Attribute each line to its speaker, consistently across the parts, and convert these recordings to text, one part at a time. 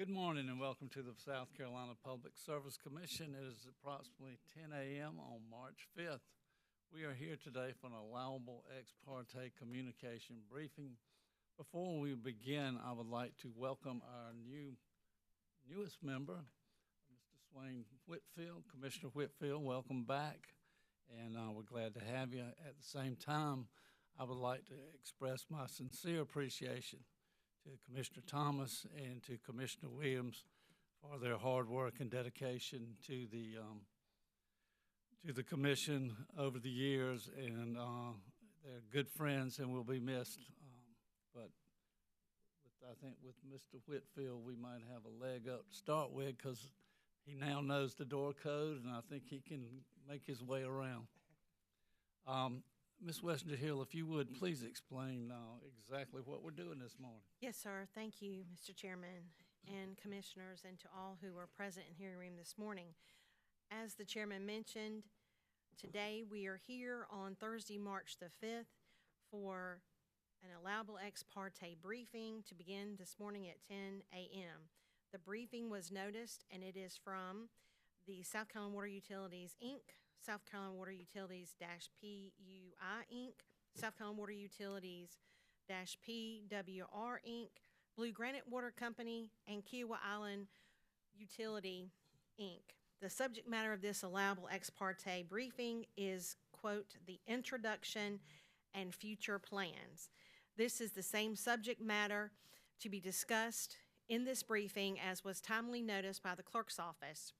Speaker 1: Good morning and welcome to the South Carolina Public Service Commission. It is approximately 10 a.m. on March 5th. We are here today for an allowable ex parte communication briefing. Before we begin, I would like to welcome our newest member, Mr. Swain Whitfield. Commissioner Whitfield, welcome back, and we're glad to have you. At the same time, I would like to express my sincere appreciation to Commissioner Thomas and to Commissioner Williams for their hard work and dedication to the commission over the years, and they're good friends and will be missed. But I think with Mr. Whitfield, we might have a leg up to start with because he now knows the door code, and I think he can make his way around. Ms. Wessinger-Hill, if you would, please explain exactly what we're doing this morning.
Speaker 2: Yes, sir. Thank you, Mr. Chairman and Commissioners, and to all who are present in hearing room this morning. As the Chairman mentioned, today we are here on Thursday, March the 5th for an allowable ex parte briefing to begin this morning at 10 a.m. The briefing was noticed, and it is from the South Carolina Water Utilities, Inc., South Carolina Water Utilities-PUI, Inc., South Carolina Water Utilities-PWR, Inc., Blue Granite Water Company, and Kiowa Island Utility, Inc. The subject matter of this allowable ex parte briefing is, quote, the introduction and future plans. This is the same subject matter to be discussed in this briefing as was timely noticed by the clerk's office.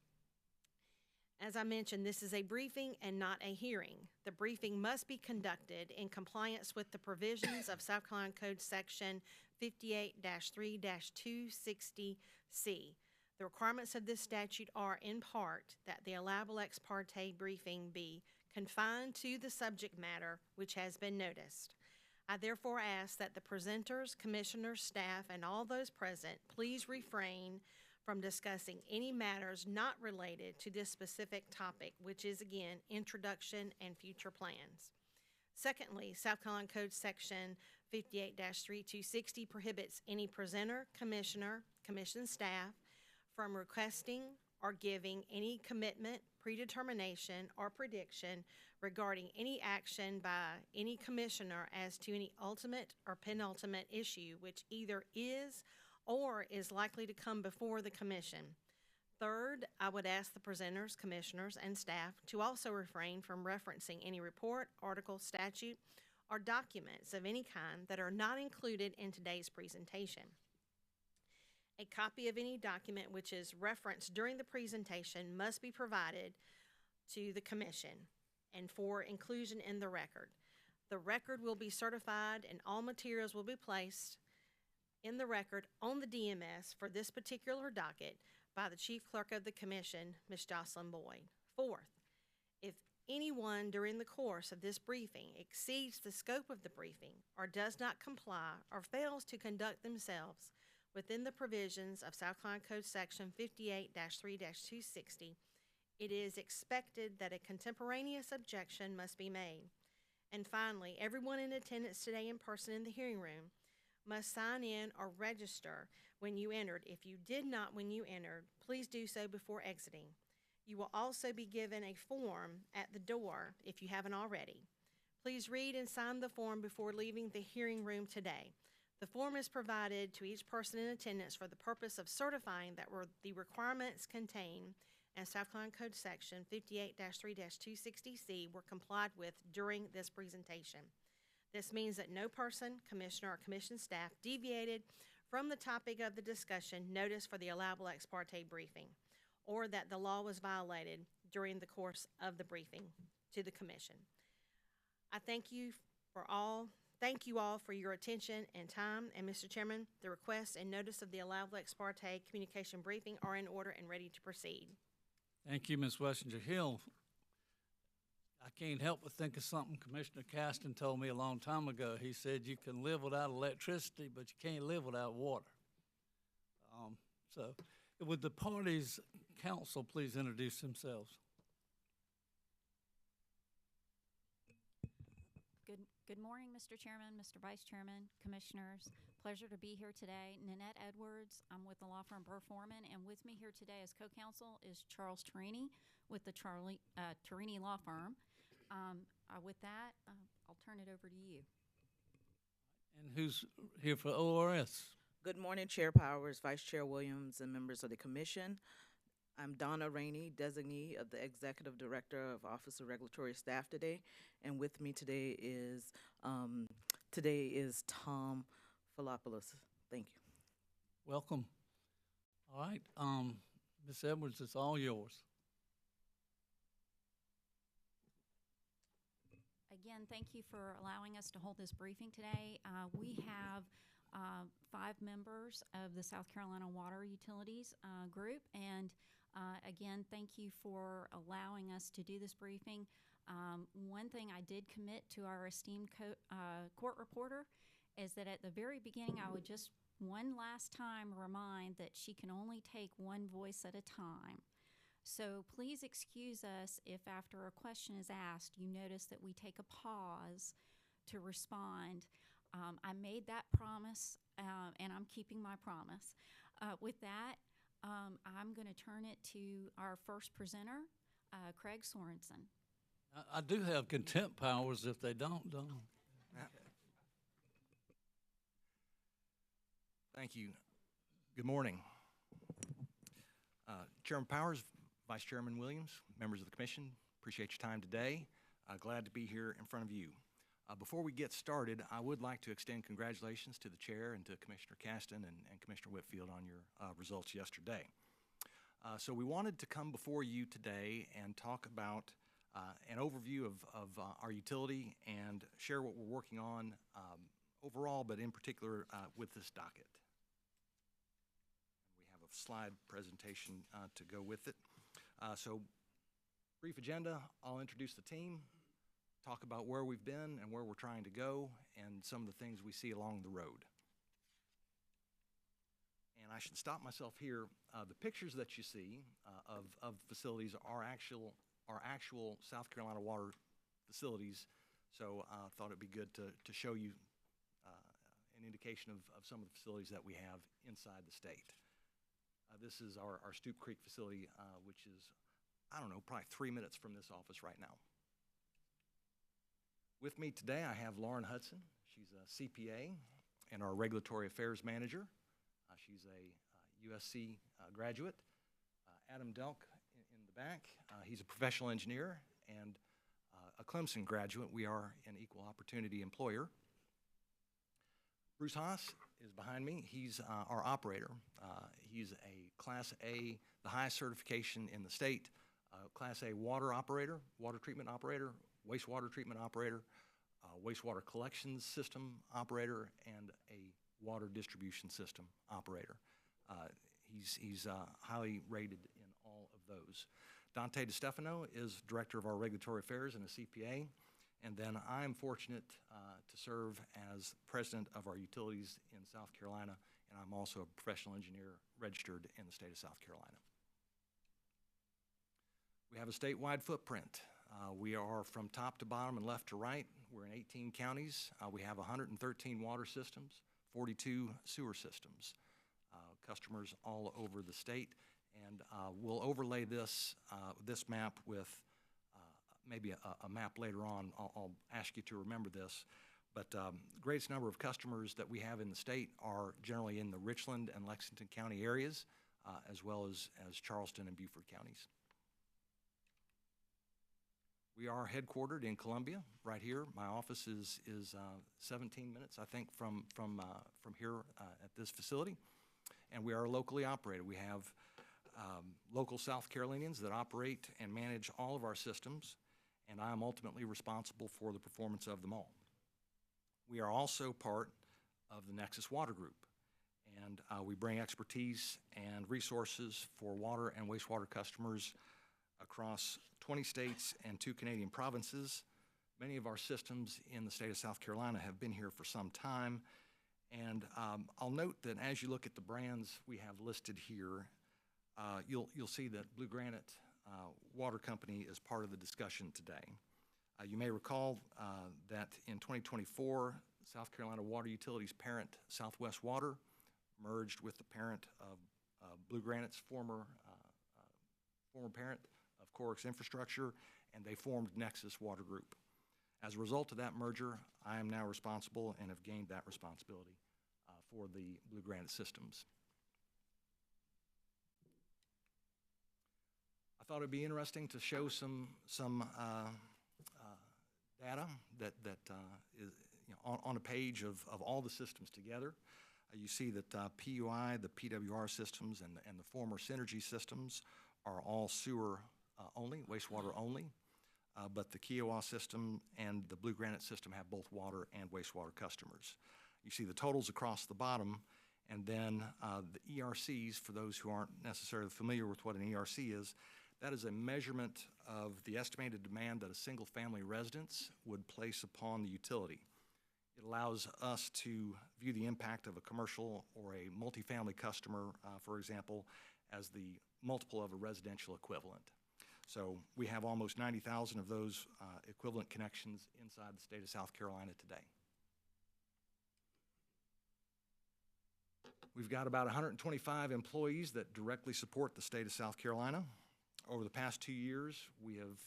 Speaker 2: As I mentioned, this is a briefing and not a hearing. The briefing must be conducted in compliance with the provisions of South Carolina Code Section 58-3-260C. The requirements of this statute are, in part, that the allowable ex parte briefing be confined to the subject matter which has been noticed. I therefore ask that the presenters, commissioners, staff, and all those present please refrain from discussing any matters not related to this specific topic, which is, again, introduction and future plans. Secondly, South Carolina Code Section 58-3260 prohibits any presenter, commissioner, commission staff from requesting or giving any commitment, predetermination, or prediction regarding any action by any commissioner as to any ultimate or penultimate issue which either is or is likely to come before the commission. Third, I would ask the presenters, commissioners, and staff to also refrain from referencing any report, article, statute, or documents of any kind that are not included in today's presentation. A copy of any document which is referenced during the presentation must be provided to the commission and for inclusion in the record. The record will be certified and all materials will be placed in the record on the DMS for this particular docket by the Chief Clerk of the Commission, Ms. Jocelyn Boyd. Fourth, if anyone during the course of this briefing exceeds the scope of the briefing or does not comply or fails to conduct themselves within the provisions of South Carolina Code Section 58-3-260, it is expected that a contemporaneous objection must be made. And finally, everyone in attendance today in person in the hearing room must sign in or register when you entered. If you did not when you entered, please do so before exiting. You will also be given a form at the door if you haven't already. Please read and sign the form before leaving the hearing room today. The form is provided to each person in attendance for the purpose of certifying that the requirements contained in South Carolina Code Section 58-3-260C were complied with during this presentation. This means that no person, commissioner, or commission staff deviated from the topic of the discussion noticed for the allowable ex parte briefing, or that the law was violated during the course of the briefing to the commission. I thank you all for your attention and time. And Mr. Chairman, the request and notice of the allowable ex parte communication briefing are in order and ready to proceed.
Speaker 1: Thank you, Ms. Wessinger-Hill. I can't help but think of something Commissioner Caston told me a long time ago. He said you can live without electricity, but you can't live without water. So would the party's counsel please introduce themselves?
Speaker 3: Good morning, Mr. Chairman, Mr. Vice Chairman, Commissioners. pleasure to be here today. Nanette Edwards, I'm with the law firm Burr Foreman, and with me here today as co-counsel is Charles Tarini with the Tarini Law Firm. With that, I'll turn it over to you.
Speaker 1: And who's here for ORS?
Speaker 4: Good morning, Chair Powers, Vice Chair Williams, and members of the Commission. I'm Donna Rainey, designee of the Executive Director of Office of Regulatory Staff today, and with me today is Tom Philopoulos. Thank you.
Speaker 1: Welcome. All right, Ms. Edwards, it's all yours.
Speaker 3: Again, thank you for allowing us to hold this briefing today. We have 5 members of the South Carolina Water Utilities group, and again, thank you for allowing us to do this briefing. One thing I did commit to our esteemed court reporter is that at the very beginning, I would just one last time remind that she can only take one voice at a time. So please excuse us if after a question is asked, you notice that we take a pause to respond. I made that promise, and I'm keeping my promise. With that, I'm going to turn it to our first presenter, Craig Sorensen.
Speaker 1: I do have contempt powers if they don't.
Speaker 5: Thank you. Good morning. Chairman Powers, Vice Chairman Williams, members of the Commission, appreciate your time today. Glad to be here in front of you. Before we get started, I would like to extend congratulations to the Chair and to Commissioner Caston and Commissioner Whitfield on your results yesterday. So we wanted to come before you today and talk about an overview of our utility and share what we're working on overall, but in particular with this docket. We have a slide presentation to go with it. So brief agenda, I'll introduce the team, talk about where we've been and where we're trying to go, and some of the things we see along the road. And I should stop myself here. The pictures that you see of facilities are actual South Carolina water facilities, so I thought it'd be good to show you an indication of some of the facilities that we have inside the state. This is our Stoop Creek facility, which is, I don't know, probably 3 minutes from this office right now. With me today, I have Lauren Hudson. She's a CPA and our Regulatory Affairs Manager. She's a USC graduate. Adam Delk in the back. He's a professional engineer and a Clemson graduate. We are an equal opportunity employer. Bruce Haas is behind me. He's our operator. He's a Class A, the highest certification in the state, Class A water operator, water treatment operator, wastewater treatment operator, wastewater collections system operator, and a water distribution system operator. He's highly rated in all of those. Dante DeStefano is Director of our Regulatory Affairs and a CPA. And then I'm fortunate to serve as President of our utilities in South Carolina, and I'm also a professional engineer registered in the state of South Carolina. We have a statewide footprint. We are from top to bottom and left to right. We're in 18 counties. We have 113 water systems, 42 sewer systems, customers all over the state. And we'll overlay this map with maybe a map later on. I'll ask you to remember this. But the greatest number of customers that we have in the state are generally in the Richland and Lexington County areas, as well as Charleston and Beaufort counties. We are headquartered in Columbia, right here. My office is 17 minutes, I think, from here at this facility. And we are locally operated. We have local South Carolinians that operate and manage all of our systems, and I am ultimately responsible for the performance of them all. We are also part of the Nexus Water Group, and we bring expertise and resources for water and wastewater customers across 20 states and 2 Canadian provinces. Many of our systems in the state of South Carolina have been here for some time, and I'll note that as you look at the brands we have listed here, you'll see that Blue Granite Water Company is part of the discussion today. You may recall that in 2024, South Carolina Water Utilities parent, Southwest Water, merged with the parent of Blue Granite's former parent of Corex Infrastructure, and they formed Nexus Water Group. As a result of that merger, I am now responsible and have gained that responsibility for the Blue Granite systems. I thought it'd be interesting to show some data that is on a page of all the systems together. You see that PUI, the PWR systems, and the former Synergy systems are all sewer only, wastewater only. But the Kiowa system and the Blue Granite system have both water and wastewater customers. You see the totals across the bottom, and then the ERCs, for those who aren't necessarily familiar with what an ERC is, that is a measurement of the estimated demand that a single-family residence would place upon the utility. It allows us to view the impact of a commercial or a multifamily customer, for example, as the multiple of a residential equivalent. So we have almost 90,000 of those equivalent connections inside the state of South Carolina today. We've got about 125 employees that directly support the state of South Carolina. Over the past 2 years, we have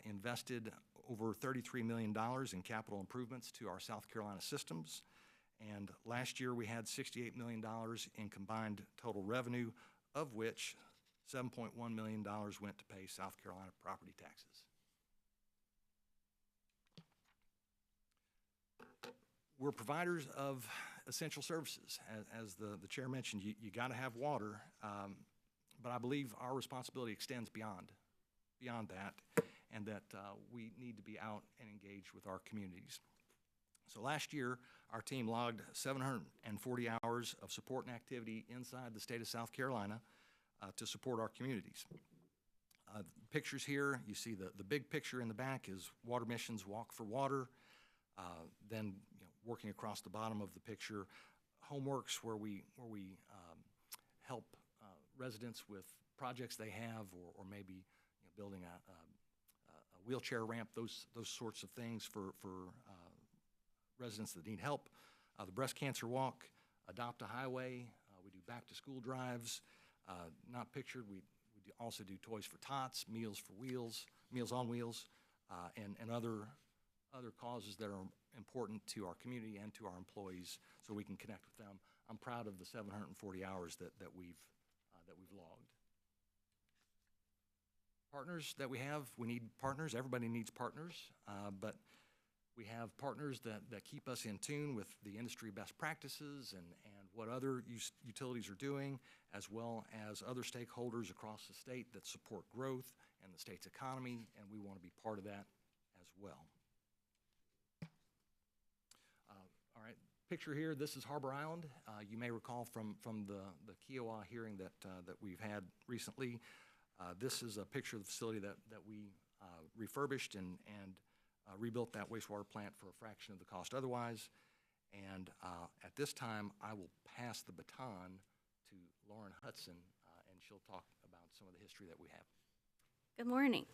Speaker 5: invested over $33 million in capital improvements to our South Carolina systems. And last year, we had $68 million in combined total revenue, of which $7.1 million went to pay South Carolina property taxes. We're providers of essential services. As the chair mentioned, you got to have water, but I believe our responsibility extends beyond that, and that we need to be out and engaged with our communities. So last year, our team logged 740 hours of support and activity inside the state of South Carolina to support our communities. Pictures here, you see the big picture in the back is Water Missions Walk for Water. Then working across the bottom of the picture, Homeworks, where we help residents with projects they have, or maybe building a wheelchair ramp, those sorts of things for residents that need help. The Breast Cancer Walk, Adopt a Highway, we do back to school drives. Not pictured, we also do Toys for Tots, Meals on Wheels, and other causes that are important to our community and to our employees, so we can connect with them. I'm proud of the 740 hours that we've logged. Partners that we have, we need partners. Everybody needs partners, but we have partners that keep us in tune with the industry best practices and what other utilities are doing, as well as other stakeholders across the state that support growth and the state's economy, and we want to be part of that as well. All right, picture here, this is Harbor Island. You may recall from the Kiowa hearing that we've had recently. This is a picture of the facility that we refurbished and rebuilt that wastewater plant for a fraction of the cost otherwise. And at this time, I will pass the baton to Lauren Hudson, and she'll talk about some of the history that we have.
Speaker 6: Good morning.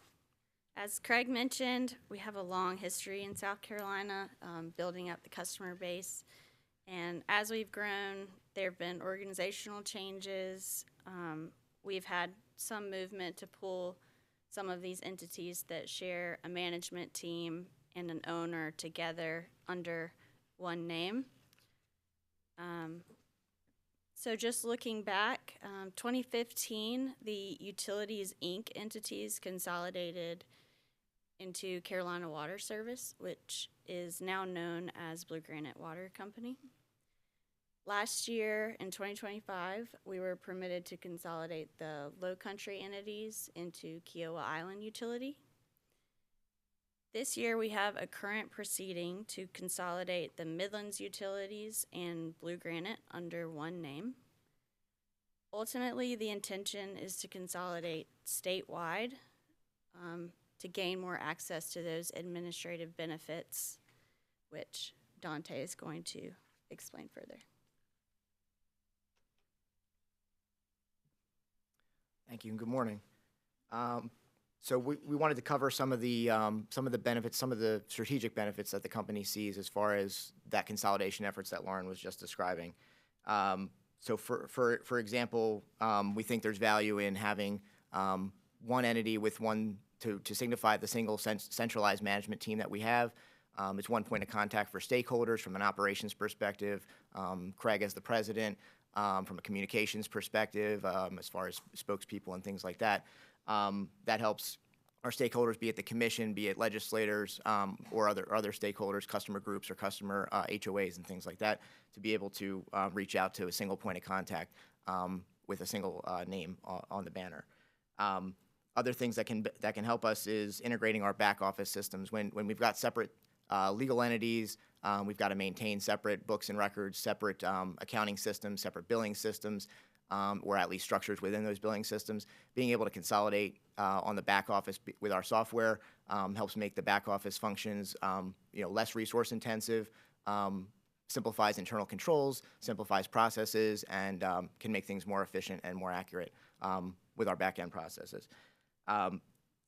Speaker 6: As Craig mentioned, we have a long history in South Carolina building up the customer base. And as we've grown, there have been organizational changes. We've had some movement to pull some of these entities that share a management team and an owner together under one name. So just looking back, 2015, the Utilities, Inc. entities consolidated into Carolina Water Service, which is now known as Blue Granite Water Company. Last year, in 2025, we were permitted to consolidate the Low Country entities into Kiowa Island Utility. This year, we have a current proceeding to consolidate the Midlands Utilities and Blue Granite under one name. Ultimately, the intention is to consolidate statewide to gain more access to those administrative benefits, which Dante is going to explain further.
Speaker 7: Thank you and good morning. So we wanted to cover some of the benefits, some of the strategic benefits that the company sees as far as that consolidation efforts that Lauren was just describing. So for example, we think there's value in having one entity with one to signify the single centralized management team that we have. It's one point of contact for stakeholders from an operations perspective. Craig as the president, from a communications perspective, as far as spokespeople and things like that. That helps our stakeholders, be it the commission, be it legislators, or other stakeholders, customer groups or customer HOAs and things like that, to be able to reach out to a single point of contact with a single name on the banner. Other things that can help us is integrating our back office systems. When we've got separate legal entities, we've got to maintain separate books and records, separate accounting systems, separate billing systems, or at least structures within those billing systems. Being able to consolidate on the back office with our software helps make the back office functions less resource intensive, simplifies internal controls, simplifies processes, and can make things more efficient and more accurate with our back end processes.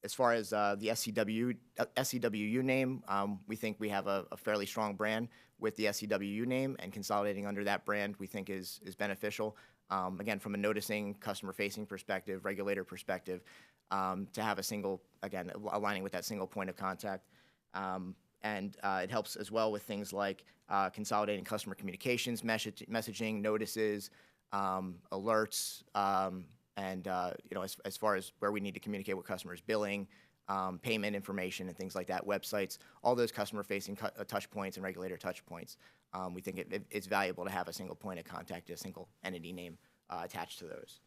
Speaker 7: As far as the SCWU name, we think we have a fairly strong brand with the SCWU name, and consolidating under that brand we think is beneficial. Again, from a noticing, customer-facing perspective, regulator perspective, to have a single, again, aligning with that single point of contact. And it helps as well with things like consolidating customer communications, messaging, notices, alerts, and as far as where we need to communicate with customers, billing, payment information, and things like that, websites, all those customer-facing touch points and regulator touch points. We think it's valuable to have a single point of contact, a single entity name attached to those.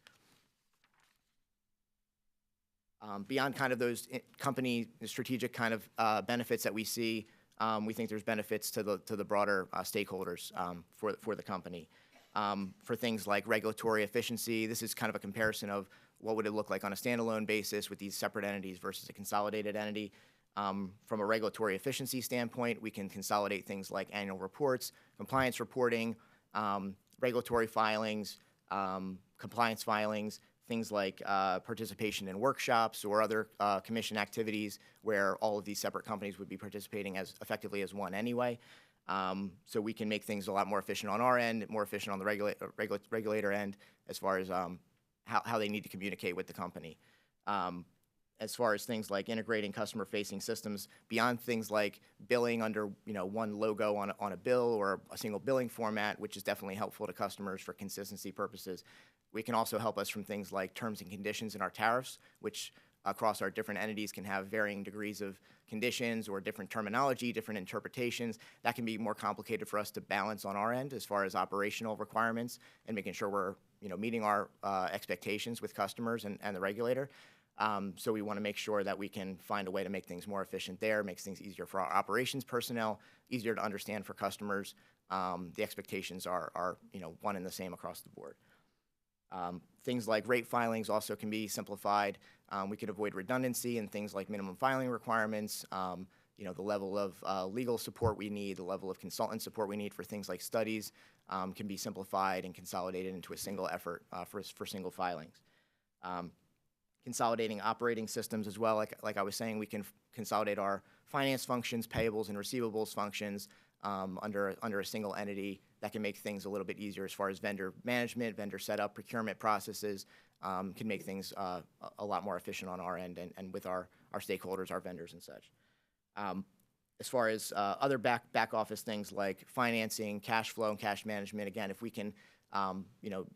Speaker 7: Beyond kind of those company strategic kind of benefits that we see, we think there's benefits to the broader stakeholders for the company. For things like regulatory efficiency, this is kind of a comparison of what would it look like on a standalone basis with these separate entities versus a consolidated entity. From a regulatory efficiency standpoint, we can consolidate things like annual reports, compliance reporting, regulatory filings, compliance filings, things like participation in workshops or other commission activities where all of these separate companies would be participating as effectively as one anyway. So we can make things a lot more efficient on our end, more efficient on the regulator end as far as how they need to communicate with the company. As far as things like integrating customer-facing systems, beyond things like billing under one logo on a bill or a single billing format, which is definitely helpful to customers for consistency purposes, we can also help us from things like terms and conditions in our tariffs, which across our different entities can have varying degrees of conditions or different terminology, different interpretations. That can be more complicated for us to balance on our end as far as operational requirements and making sure we're meeting our expectations with customers and the regulator. So we want to make sure that we can find a way to make things more efficient there, makes things easier for our operations personnel, easier to understand for customers. The expectations are one and the same across the board. Things like rate filings also can be simplified. We could avoid redundancy in things like minimum filing requirements, the level of legal support we need, the level of consultant support we need for things like studies can be simplified and consolidated into a single effort for single filings. Consolidating operating systems as well, like I was saying, we can consolidate our finance functions, payables, and receivables functions under a single entity. That can make things a little bit easier as far as vendor management, vendor setup, procurement processes, can make things a lot more efficient on our end and with our stakeholders, our vendors and such. As far as other back office things like financing, cash flow, and cash management, again, if we can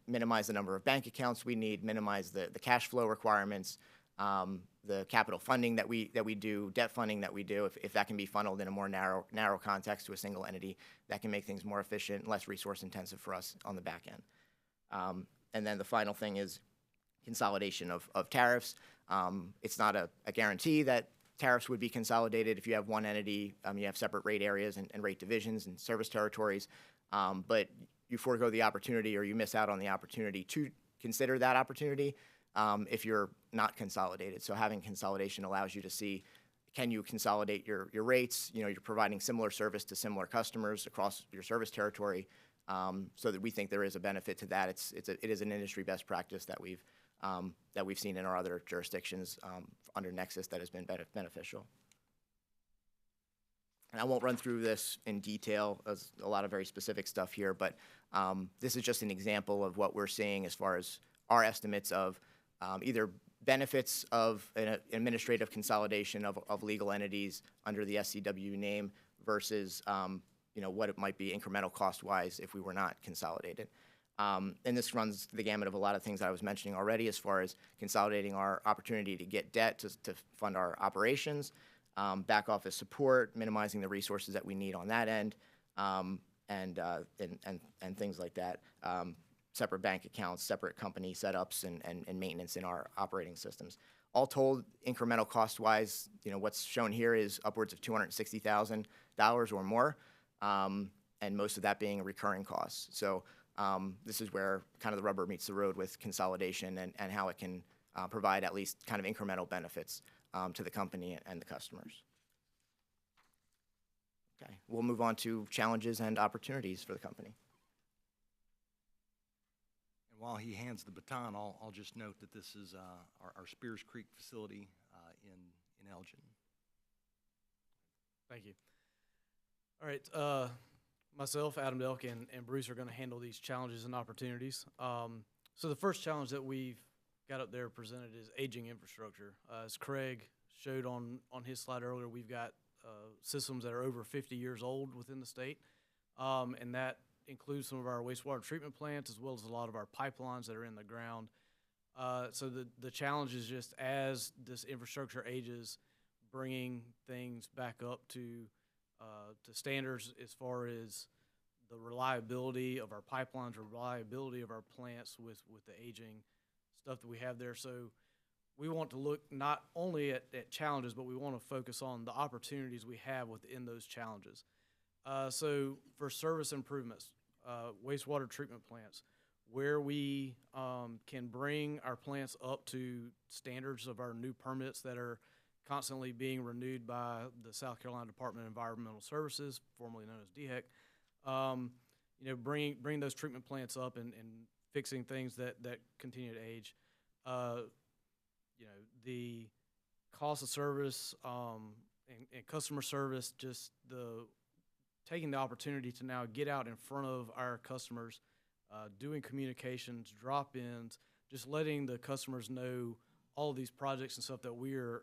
Speaker 7: minimize the number of bank accounts we need, minimize the cash flow requirements, the capital funding that we do, debt funding that we do, if that can be funneled in a more narrow context to a single entity, that can make things more efficient and less resource intensive for us on the back end. And then the final thing is consolidation of tariffs. It's not a guarantee that tariffs would be consolidated. If you have one entity, you have separate rate areas and rate divisions and service territories, but you forego the opportunity or you miss out on the opportunity to consider that opportunity if you're not consolidated. So having consolidation allows you to see, can you consolidate your rates? You're providing similar service to similar customers across your service territory, so that we think there is a benefit to that. It is an industry best practice that we've seen in our other jurisdictions under Nexus that has been beneficial. And I won't run through this in detail, as a lot of very specific stuff here, but this is just an example of what we're seeing as far as our estimates of either benefits of an administrative consolidation of legal entities under the SCW name versus what it might be incremental cost-wise if we were not consolidated. And this runs the gamut of a lot of things that I was mentioning already as far as consolidating our opportunity to get debt to fund our operations, back office support, minimizing the resources that we need on that end, and things like that. Separate bank accounts, separate company setups, and maintenance in our operating systems. All told, incremental cost-wise, what's shown here is upwards of $260,000 or more, and most of that being recurring costs. So this is where kind of the rubber meets the road with consolidation and how it can provide at least kind of incremental benefits to the company and the customers. Okay, we'll move on to challenges and opportunities for the company.
Speaker 5: And while he hands the baton, I'll just note that this is our Spears Creek facility in Elgin.
Speaker 8: Thank you. All right, myself, Adam Delk, and Bruce are going to handle these challenges and opportunities. So the first challenge that we've got up there presented is aging infrastructure. As Craig showed on his slide earlier, we've got systems that are over 50 years old within the state, and that includes some of our wastewater treatment plants as well as a lot of our pipelines that are in the ground. So the challenge is just as this infrastructure ages, bringing things back up to standards as far as the reliability of our pipelines, reliability of our plants with the aging stuff that we have there. So we want to look not only at challenges, but we want to focus on the opportunities we have within those challenges. So for service improvements, wastewater treatment plants, where we can bring our plants up to standards of our new permits that are constantly being renewed by the South Carolina Department of Environmental Services, formerly known as DHEC. Bring those treatment plants up and fixing things that continue to age. The cost of service and customer service, just taking the opportunity to now get out in front of our customers, doing communications, drop-ins, just letting the customers know all of these projects and stuff that we're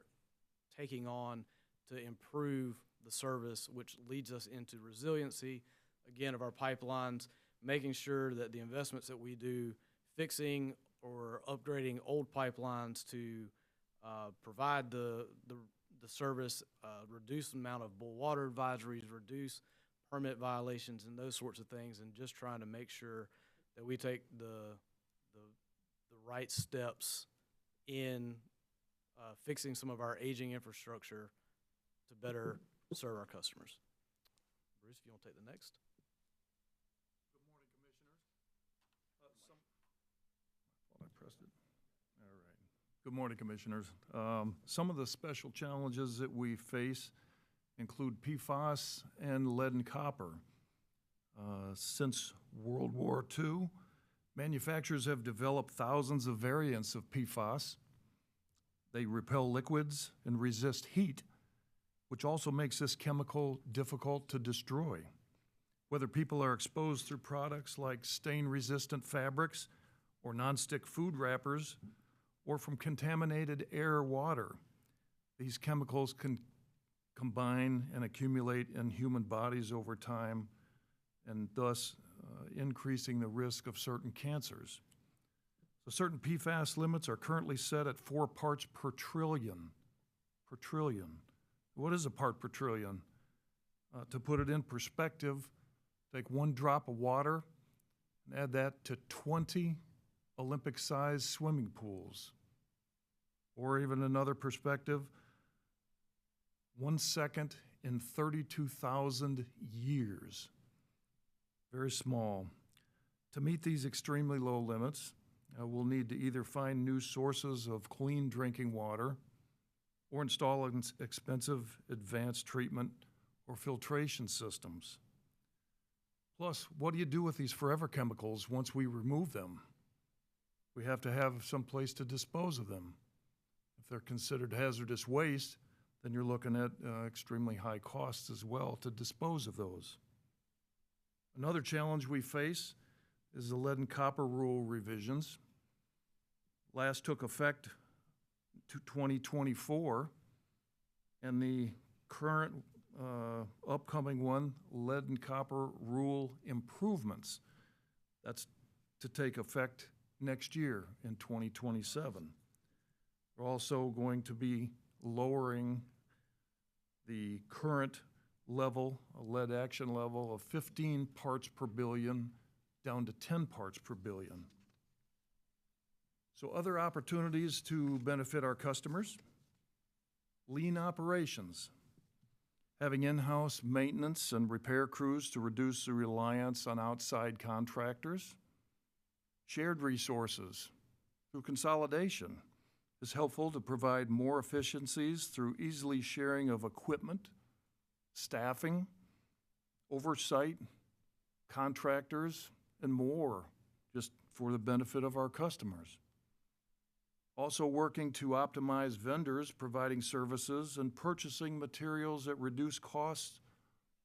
Speaker 8: taking on to improve the service, which leads us into resiliency, again, of our pipelines, making sure that the investments that we do, fixing or upgrading old pipelines to provide the service, reduce the amount of boil water advisories, reduce permit violations and those sorts of things, and just trying to make sure that we take the right steps in fixing some of our aging infrastructure to better serve our customers. Bruce, if you want to take the next.
Speaker 9: Good morning, Commissioners. I pressed it. All right. Good morning, Commissioners. Some of the special challenges that we face include PFAS and lead and copper. Since World War II, manufacturers have developed thousands of variants of PFAS. They repel liquids and resist heat, which also makes this chemical difficult to destroy. Whether people are exposed through products like stain-resistant fabrics or nonstick food wrappers, or from contaminated air or water, these chemicals can combine and accumulate in human bodies over time, and thus increasing the risk of certain cancers. So certain PFAS limits are currently set at 4 parts per trillion. Per trillion. What is a part per trillion? To put it in perspective, take 1 drop of water and add that to 20 Olympic-sized swimming pools. Or even another perspective, 1 second in 32,000 years. Very small. To meet these extremely low limits, we'll need to either find new sources of clean drinking water or install expensive advanced treatment or filtration systems. Plus, what do you do with these forever chemicals once we remove them? We have to have some place to dispose of them. If they're considered hazardous waste, then you're looking at extremely high costs as well to dispose of those. Another challenge we face is the lead and copper rule revisions. Last took effect to 2024, and the current upcoming one, lead and copper rule improvements, that's to take effect next year in 2027. We're also going to be lowering the current level, a lead action level of 15 parts per billion down to 10 parts per billion. So other opportunities to benefit our customers: lean operations, having in-house maintenance and repair crews to reduce the reliance on outside contractors. Shared resources through consolidation is helpful to provide more efficiencies through easily sharing of equipment, staffing, oversight, contractors, and more, just for the benefit of our customers. Also working to optimize vendors providing services and purchasing materials that reduce costs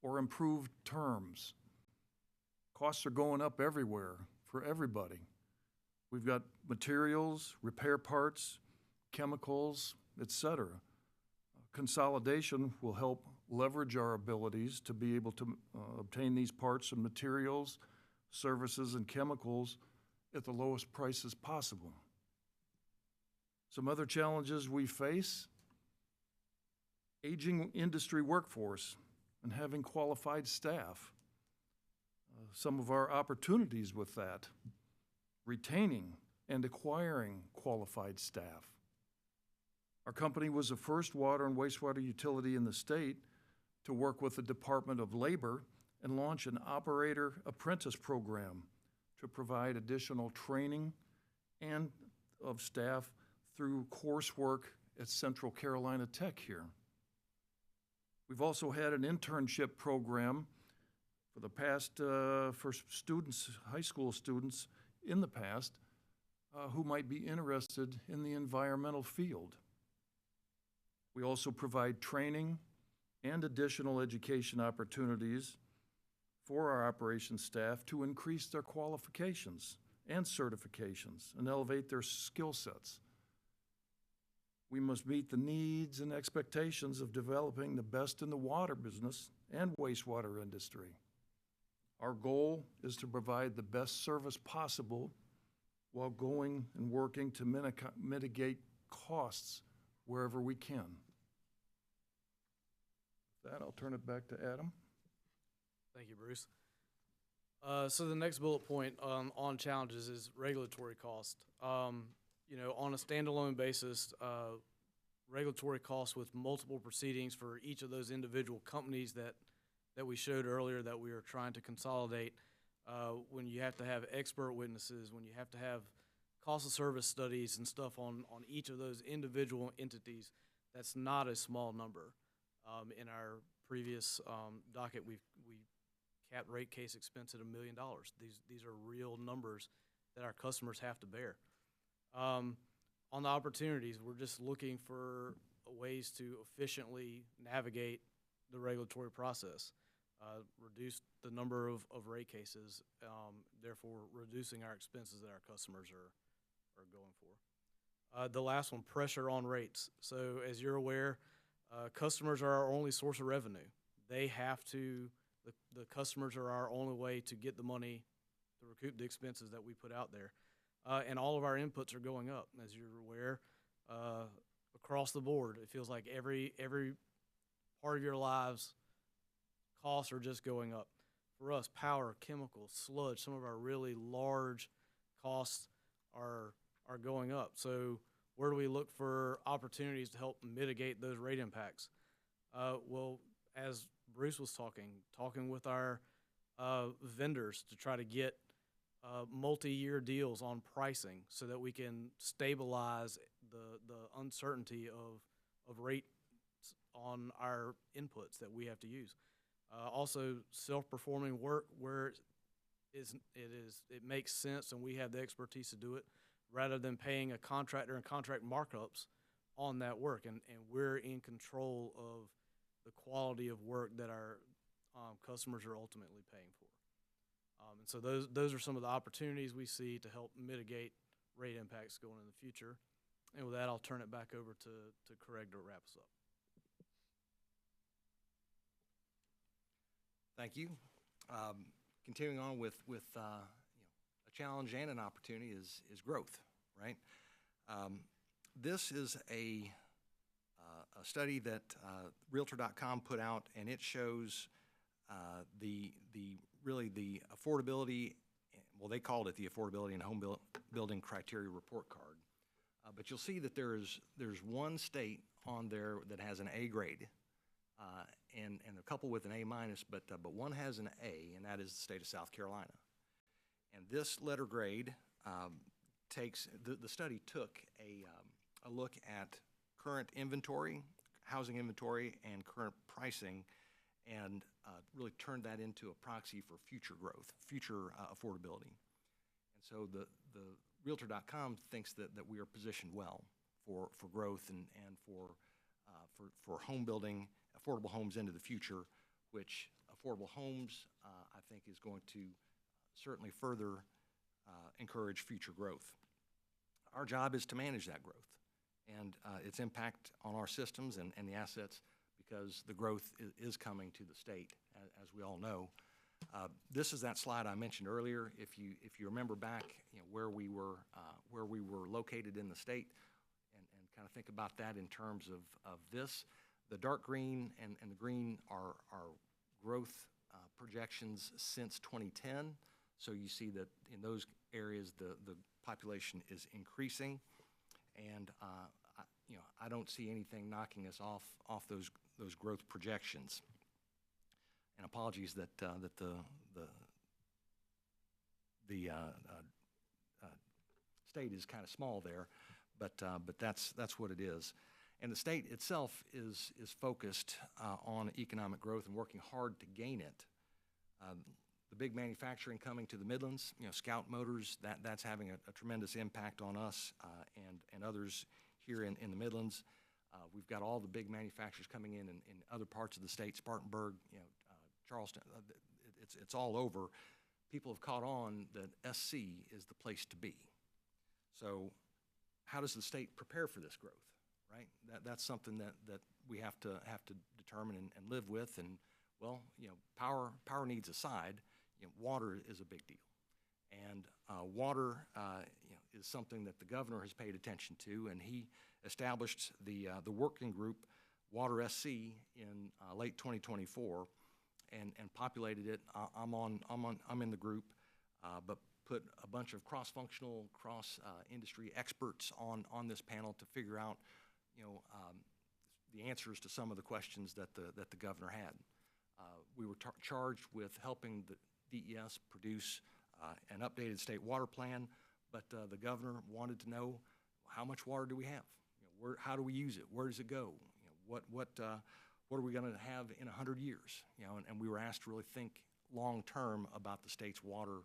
Speaker 9: or improve terms. Costs are going up everywhere for everybody. We've got materials, repair parts, chemicals, etc. Consolidation will help leverage our abilities to be able to obtain these parts and materials, services, and chemicals at the lowest prices possible. Some other challenges we face: aging industry workforce and having qualified staff. Some of our opportunities with that: retaining and acquiring qualified staff. Our company was the first water and wastewater utility in the state to work with the Department of Labor and launch an operator apprentice program to provide additional training and of staff through coursework at Central Carolina Tech here. We've also had an internship program for the past, for students, high school students in the past, who might be interested in the environmental field. We also provide training and additional education opportunities for our operations staff to increase their qualifications and certifications and elevate their skill sets. We must meet the needs and expectations of developing the best in the water business and wastewater industry. Our goal is to provide the best service possible while going and working to mitigate costs wherever we can. With that, I'll turn it back to Adam.
Speaker 8: Thank you, Bruce. So the next bullet point on challenges is regulatory cost. You know, on a standalone basis, regulatory costs with multiple proceedings for each of those individual companies that we showed earlier that we are trying to consolidate, when you have to have expert witnesses, when you have to have cost of service studies and stuff on each of those individual entities, that's not a small number. In our previous docket, we capped rate case expense at $1 million. These are real numbers that our customers have to bear. On the opportunities, we're just looking for ways to efficiently navigate the regulatory process, reduce the number of rate cases, therefore reducing our expenses that our customers are going for. The last one, pressure on rates. So as you're aware, customers are our only source of revenue. They have to, the customers are our only way to get the money to recoup the expenses that we put out there. And all of our inputs are going up, as you're aware, across the board. It feels like every part of your lives, costs are just going up. For us, power, chemicals, sludge, some of our really large costs are going up. So where do we look for opportunities to help mitigate those rate impacts? Well, as Bruce was talking with our vendors to try to get multi-year deals on pricing so that we can stabilize the uncertainty of rate on our inputs that we have to use. Also, self-performing work where it makes sense and we have the expertise to do it, rather than paying a contractor and contract markups on that work, and we're in control of the quality of work that our customers are ultimately paying for. And so those are some of the opportunities we see to help mitigate rate impacts going in the future. And with that, I'll turn it back over to Craig to wrap us up.
Speaker 5: Thank you. Continuing on with a challenge and an opportunity is growth, right? This is a study that Realtor.com put out, and it shows the affordability. Well, they called it the Affordability and Home Building Criteria Report Card. But you'll see that there's one state on there that has an A grade, and a couple with an A minus, but one has an A, and that is the state of South Carolina. And this letter grade the study took a look at current inventory, housing inventory, and current pricing, and really turned that into a proxy for future growth, future affordability. And so the Realtor.com thinks that we are positioned well for growth and for home building, affordable homes into the future, which affordable homes, I think, is going to certainly further encourage future growth. Our job is to manage that growth and its impact on our systems and the assets, because the growth is coming to the state, as we all know. This is that slide I mentioned earlier. If you remember back, where we were located in the state, and kind of think about that in terms of this. The dark green and the green are growth projections since 2010. So you see that in those areas the population is increasing, and I don't see anything knocking us off those growth projections. And apologies that the state is kind of small there, but that's what it is. And the state itself is focused on economic growth and working hard to gain it. The big manufacturing coming to the Midlands, Scout Motors, that's having a tremendous impact on us and others here in the Midlands. We've got all the big manufacturers coming in other parts of the state, Spartanburg, Charleston. It's all over. People have caught on that SC is the place to be. So how does the state prepare for this growth, right? That's something that we have to determine and live with. And, well, power needs aside, water is a big deal. And water is something that the governor has paid attention to, and he established the working group Water SC in late 2024 and populated it. I'm in the group, but put a bunch of cross-functional, cross-industry experts on this panel to figure out the answers to some of the questions that the governor had. We were charged with helping the DES produce an updated state water plan, but the governor wanted to know, how much water do we have? How do we use it? Where does it go? What are we going to have in 100 years? And we were asked to really think long term about the state's water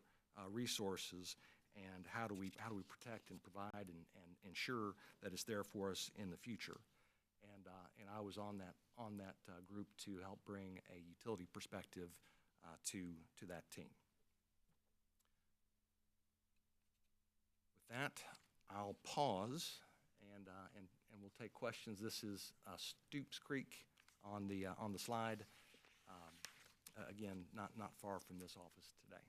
Speaker 5: resources and how do we protect and provide and ensure that it's there for us in the future. And I was on that group to help bring a utility perspective to that team. With that, I'll pause and we'll take questions. This is Stoops Creek on the slide. Again, not far from this office today.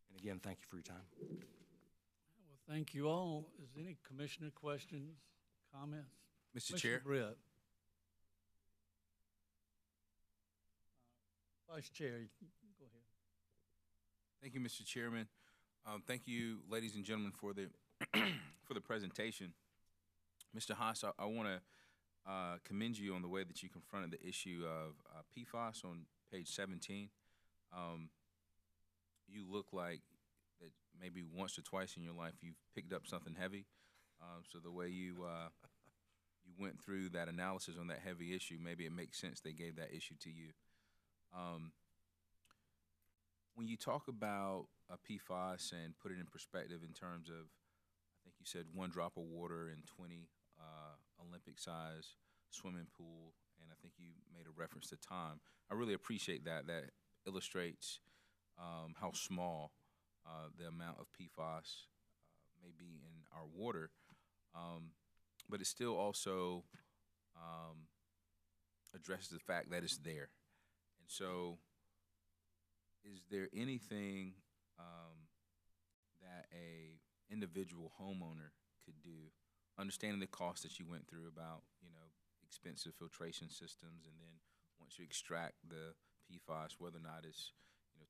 Speaker 5: And again, thank you for your time.
Speaker 1: Well, thank you all. Is there any commissioner questions, comments?
Speaker 10: Mr. Chair.
Speaker 1: Britt. Vice Chair, you can go ahead.
Speaker 10: Thank you, Mr. Chairman. Thank you, ladies and gentlemen, for the for the presentation. Mr. Haas, I want to commend you on the way that you confronted the issue of PFAS on page 17. You look like that maybe once or twice in your life you've picked up something heavy. So the way you went through that analysis on that heavy issue, maybe it makes sense they gave that issue to you. When you talk about PFAS and put it in perspective in terms of, I think you said 1 drop of water in 20 Olympic-size swimming pool, and I think you made a reference to time. I really appreciate that. That illustrates how small the amount of PFAS may be in our water, but it still also addresses the fact that it's there. And so, is there anything that a individual homeowner could do, understanding the cost that you went through about, expensive filtration systems, and then once you extract the PFAS, whether or not it's,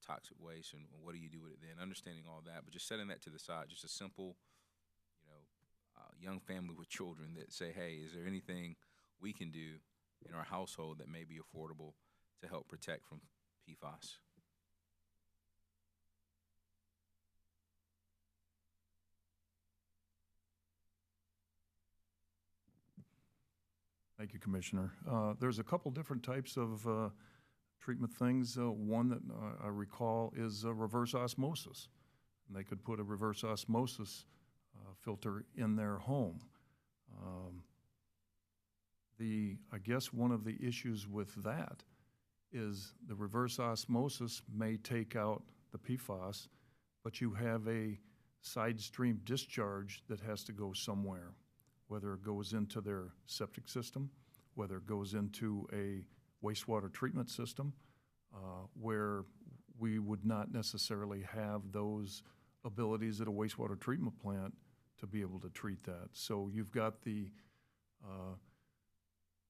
Speaker 10: toxic waste, and what do you do with it then, understanding all that, but just setting that to the side, just a simple, young family with children that say, hey, is there anything we can do in our household that may be affordable to help protect from PFAS?
Speaker 9: Thank you, Commissioner. There's a couple different types of treatment things. One that I recall is reverse osmosis. And they could put a reverse osmosis filter in their home. I guess one of the issues with that is the reverse osmosis may take out the PFAS, but you have a side stream discharge that has to go somewhere, whether it goes into their septic system, whether it goes into a wastewater treatment system, where we would not necessarily have those abilities at a wastewater treatment plant to be able to treat that. So you've got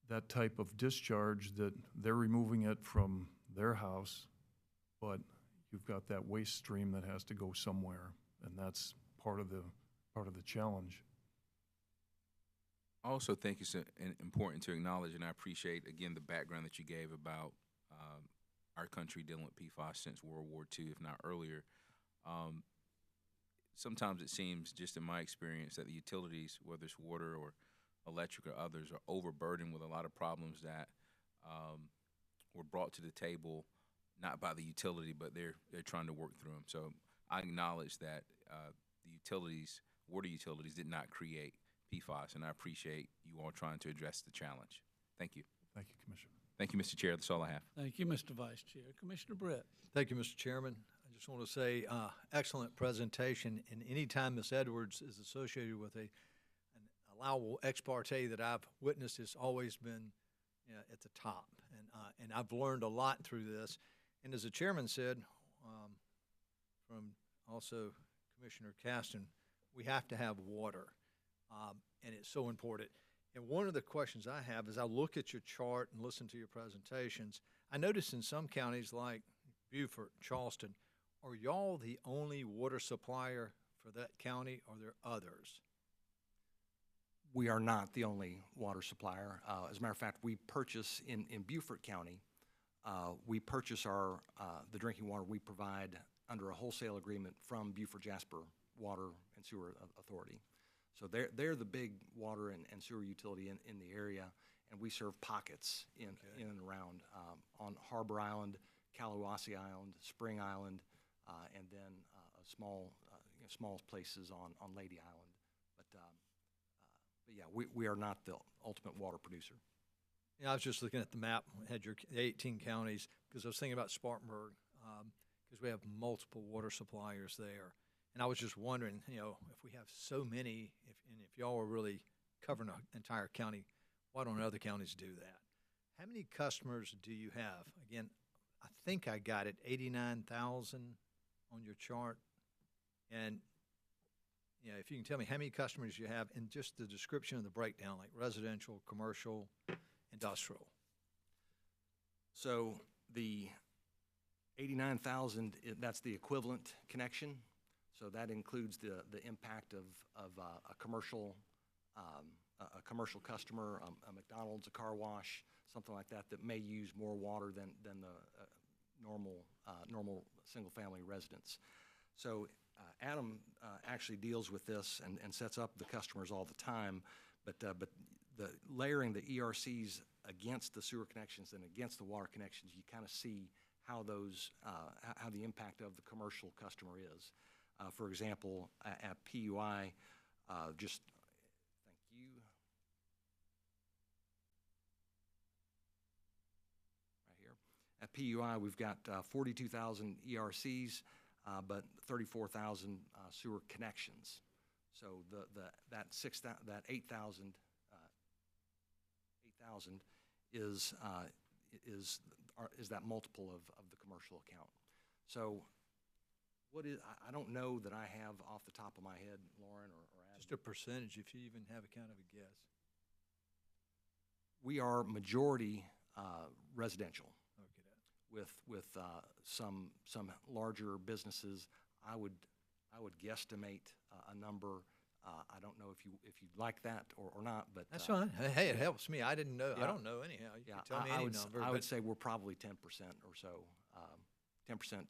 Speaker 9: that type of discharge that they're removing it from their house, but you've got that waste stream that has to go somewhere, and that's part of the challenge.
Speaker 10: I also think it's important to acknowledge, and I appreciate, again, the background that you gave about our country dealing with PFAS since World War II, if not earlier. Sometimes it seems, just in my experience, that the utilities, whether it's water or electric or others, are overburdened with a lot of problems that were brought to the table not by the utility, but they're trying to work through them. So I acknowledge that the water utilities did not create PFAS, and I appreciate you all trying to address the challenge. Thank you.
Speaker 9: Thank you, Commissioner.
Speaker 10: Thank you, Mr. Chair. That's all I have.
Speaker 1: Thank you, Mr. Vice Chair. Commissioner Brett.
Speaker 11: Thank you, Mr. Chairman. I just want to say excellent presentation, and anytime Ms. Edwards is associated with an allowable ex parte that I've witnessed, has always been at the top, and I've learned a lot through this. And as the chairman said, from also Commissioner Caston, we have to have water, and it's so important. And one of the questions I have is I look at your chart and listen to your presentations. I notice in some counties like Beaufort, Charleston, are y'all the only water supplier for that county, or are there others?
Speaker 5: We are not the only water supplier. As a matter of fact, we purchase in Beaufort County, we purchase the drinking water we provide under a wholesale agreement from Beaufort Jasper Water and Sewer Authority. So they're the big water and sewer utility in the area, and we serve pockets in and around on Harbor Island, Kalawasi Island, Spring Island, and then small places on Lady Island. But yeah, we are not the ultimate water producer.
Speaker 11: Yeah, I was just looking at the map, had your 18 counties, because I was thinking about Spartanburg, because we have multiple water suppliers there. And I was just wondering, if we have so many, if y'all are really covering an entire county, why don't other counties do that? How many customers do you have? Again, I think I got it, 89,000 on your chart. And if you can tell me how many customers you have, and just the description of the breakdown, like residential, commercial, industrial.
Speaker 5: So the 89,000, that's the equivalent connection. So that includes the impact of a commercial customer, a McDonald's, a car wash, something like that may use more water than the normal single-family residents. So Adam actually deals with this and sets up the customers all the time, but the layering the ERCs against the sewer connections and against the water connections, you kind of see how the impact of the commercial customer is. For example, at PUI, Just, thank you. Right here. At PUI, we've got 42,000 ERCs, but 34,000 sewer connections. So that 8,000 is that multiple of the commercial account. So what is, I don't know that I have off the top of my head, Lauren or Adam.
Speaker 11: Just a percentage, if you even have a kind of a guess.
Speaker 5: We are majority residential
Speaker 11: Okay.
Speaker 5: with some larger businesses. I would guesstimate a number. I don't know if you'd like that or not, but
Speaker 11: That's fine. Hey, it helps me. I didn't know.
Speaker 5: Yeah.
Speaker 11: I don't know anyhow. You
Speaker 5: yeah,
Speaker 11: can tell me
Speaker 5: I
Speaker 11: any
Speaker 5: would
Speaker 11: number.
Speaker 5: I
Speaker 11: but
Speaker 5: would say we're probably 10% or so, 10%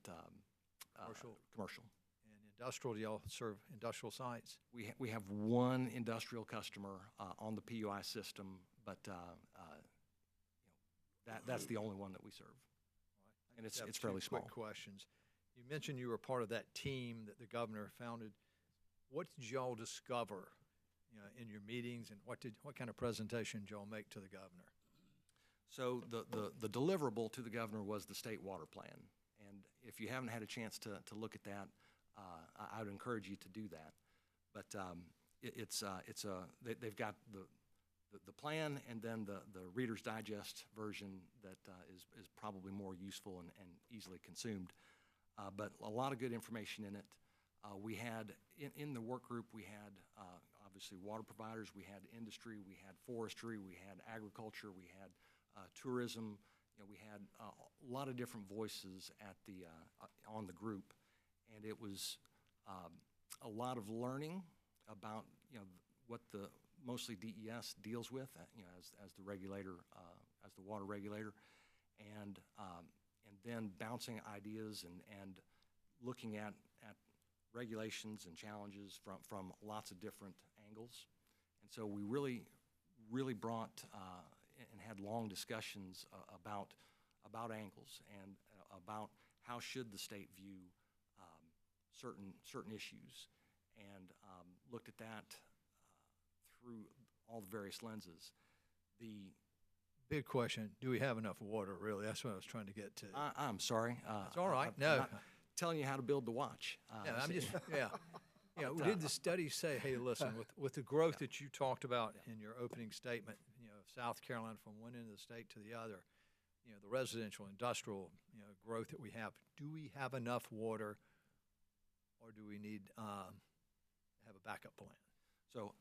Speaker 5: commercial.
Speaker 11: And industrial, do y'all serve industrial sites?
Speaker 5: We have one industrial customer on the PUI system, but that's the only one that we serve, and
Speaker 11: Just have
Speaker 5: it's
Speaker 11: two
Speaker 5: fairly small.
Speaker 11: Quick questions. You mentioned you were part of that team that the governor founded. What did y'all discover, in your meetings, and what kind of presentation did y'all make to the governor?
Speaker 5: So the deliverable to the governor was the state water plan, and if you haven't had a chance to look at that, I would encourage you to do that. But they've got the plan, and then the Reader's Digest version that is probably more useful and easily consumed. But a lot of good information in it. We had, in the work group, we had obviously water providers, we had industry, we had forestry, we had agriculture, we had tourism. We had a lot of different voices at on the group, and it was a lot of learning about what the mostly DES deals with, as the regulator, as the water regulator, and then bouncing ideas and looking at regulations and challenges from lots of different angles. And so we really brought and had long discussions about angles and about how should the state view certain issues, and looked at that through all the various lenses. The
Speaker 11: Big question, do we have enough water, really? That's what I was trying to get to.
Speaker 5: I'm sorry.
Speaker 11: It's all right.
Speaker 5: I'm
Speaker 11: No.
Speaker 5: not telling you how to build the watch.
Speaker 11: Yeah, I'm just, yeah. Did the study say, hey, listen, with the growth that you talked about in your opening statement, South Carolina from one end of the state to the other, the residential, industrial, growth that we have, do we have enough water, or do we need to have a backup plan?
Speaker 5: So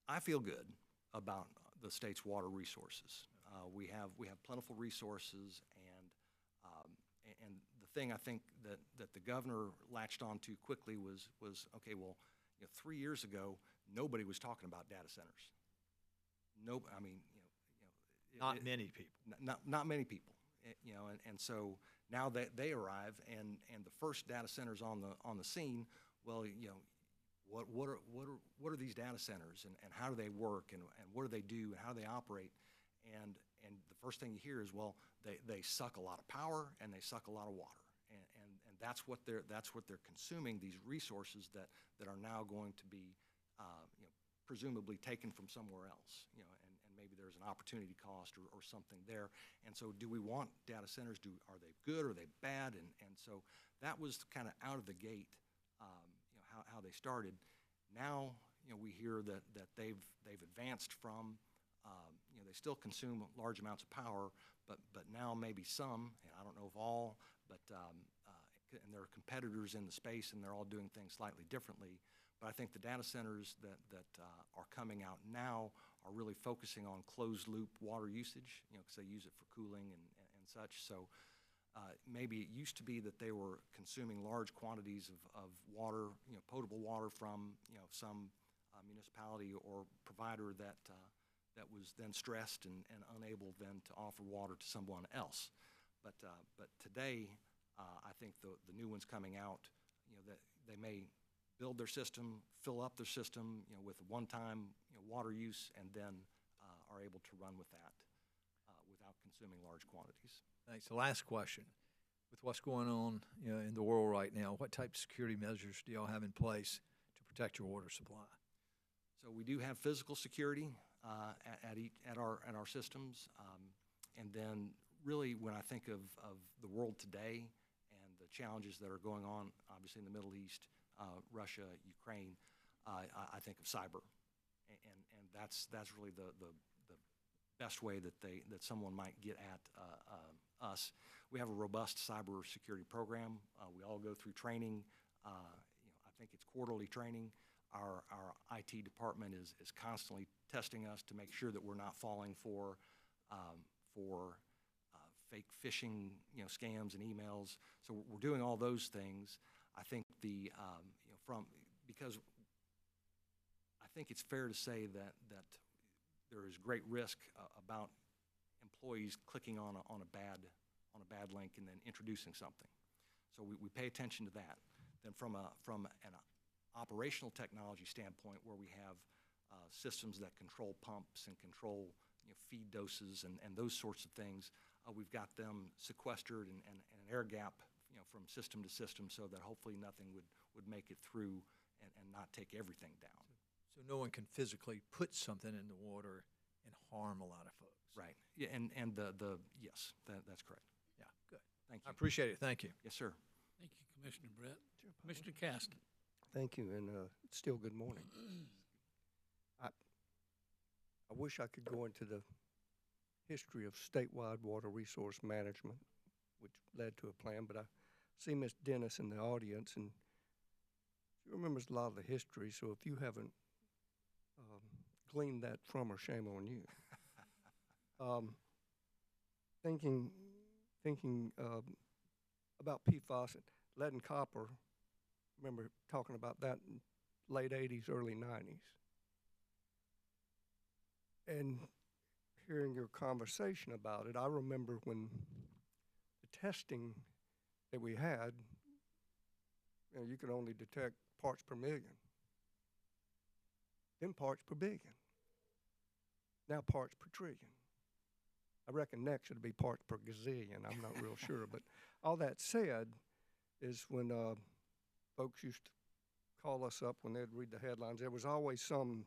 Speaker 5: I feel good about the state's water resources. We have plentiful resources, and the thing I think that the governor latched on to quickly was okay. Well, 3 years ago, nobody was talking about data centers. No, I mean,
Speaker 11: Not many people.
Speaker 5: Not many people. And so now that they arrive, and the first data centers on the scene, well, what are these data centers, and how do they work, and what do they do, and how do they operate? And the first thing you hear is, well, they suck a lot of power and they suck a lot of water, and that's what they're consuming, these resources that are now going to be presumably taken from somewhere else, and maybe there's an opportunity cost or something there. And so do we want data centers? Are they good? Are they bad? And so that was kind of out of the gate, how they started. Now, we hear that they've advanced from, they still consume large amounts of power, but now maybe some, and I don't know if all, but and there are competitors in the space, and they're all doing things slightly differently. But I think the data centers that are coming out now are really focusing on closed loop water usage, because they use it for cooling and such. So maybe it used to be that they were consuming large quantities of water, potable water from some municipality or provider that was then stressed and unable then to offer water to someone else. But today, I think the new ones coming out, that they may build their system, fill up their system, with one-time water use, and then are able to run with that without consuming large quantities.
Speaker 11: Thanks. The last question. With what's going on in the world right now, what type of security measures do y'all have in place to protect your water supply?
Speaker 5: So we do have physical security at our systems, and then really when I think of the world today and the challenges that are going on, obviously in the Middle East, Russia, Ukraine, I think of cyber, and that's really the best way that someone might get at us. We have a robust cyber security program. We all go through training. I think it's quarterly training. Our IT department is constantly testing us to make sure that we're not falling for fake phishing, scams and emails. So we're doing all those things. I think because I think it's fair to say that there is great risk about employees clicking on a bad link and then introducing something. So we pay attention to that. Then from an operational technology standpoint, where we have systems that control pumps and control feed doses and those sorts of things, we've got them sequestered and an air gap from system to system, so that hopefully nothing would make it through and not take everything down.
Speaker 11: So no one can physically put something in the water and harm a lot of folks.
Speaker 5: Right. Yeah, and yes, that's correct.
Speaker 11: Yeah, good.
Speaker 5: Thank you.
Speaker 11: I appreciate it. Thank you.
Speaker 5: Yes, sir.
Speaker 1: Thank you, Commissioner Brett. Commissioner Caston.
Speaker 12: Thank you, and still good morning. I wish I could go into the history of statewide water resource management, which led to a plan, but I see Ms. Dennis in the audience, and she remembers a lot of the history, so if you haven't gleaned that from her, shame on you. Thinking about PFAS, lead and copper, remember talking about that in late 80s, early 90s. And hearing your conversation about it, I remember when the testing that we had, you could only detect parts per million, then parts per billion, now parts per trillion. I reckon next it'll be parts per gazillion. I'm not real sure, but all that said is when folks used to call us up when they'd read the headlines, there was always some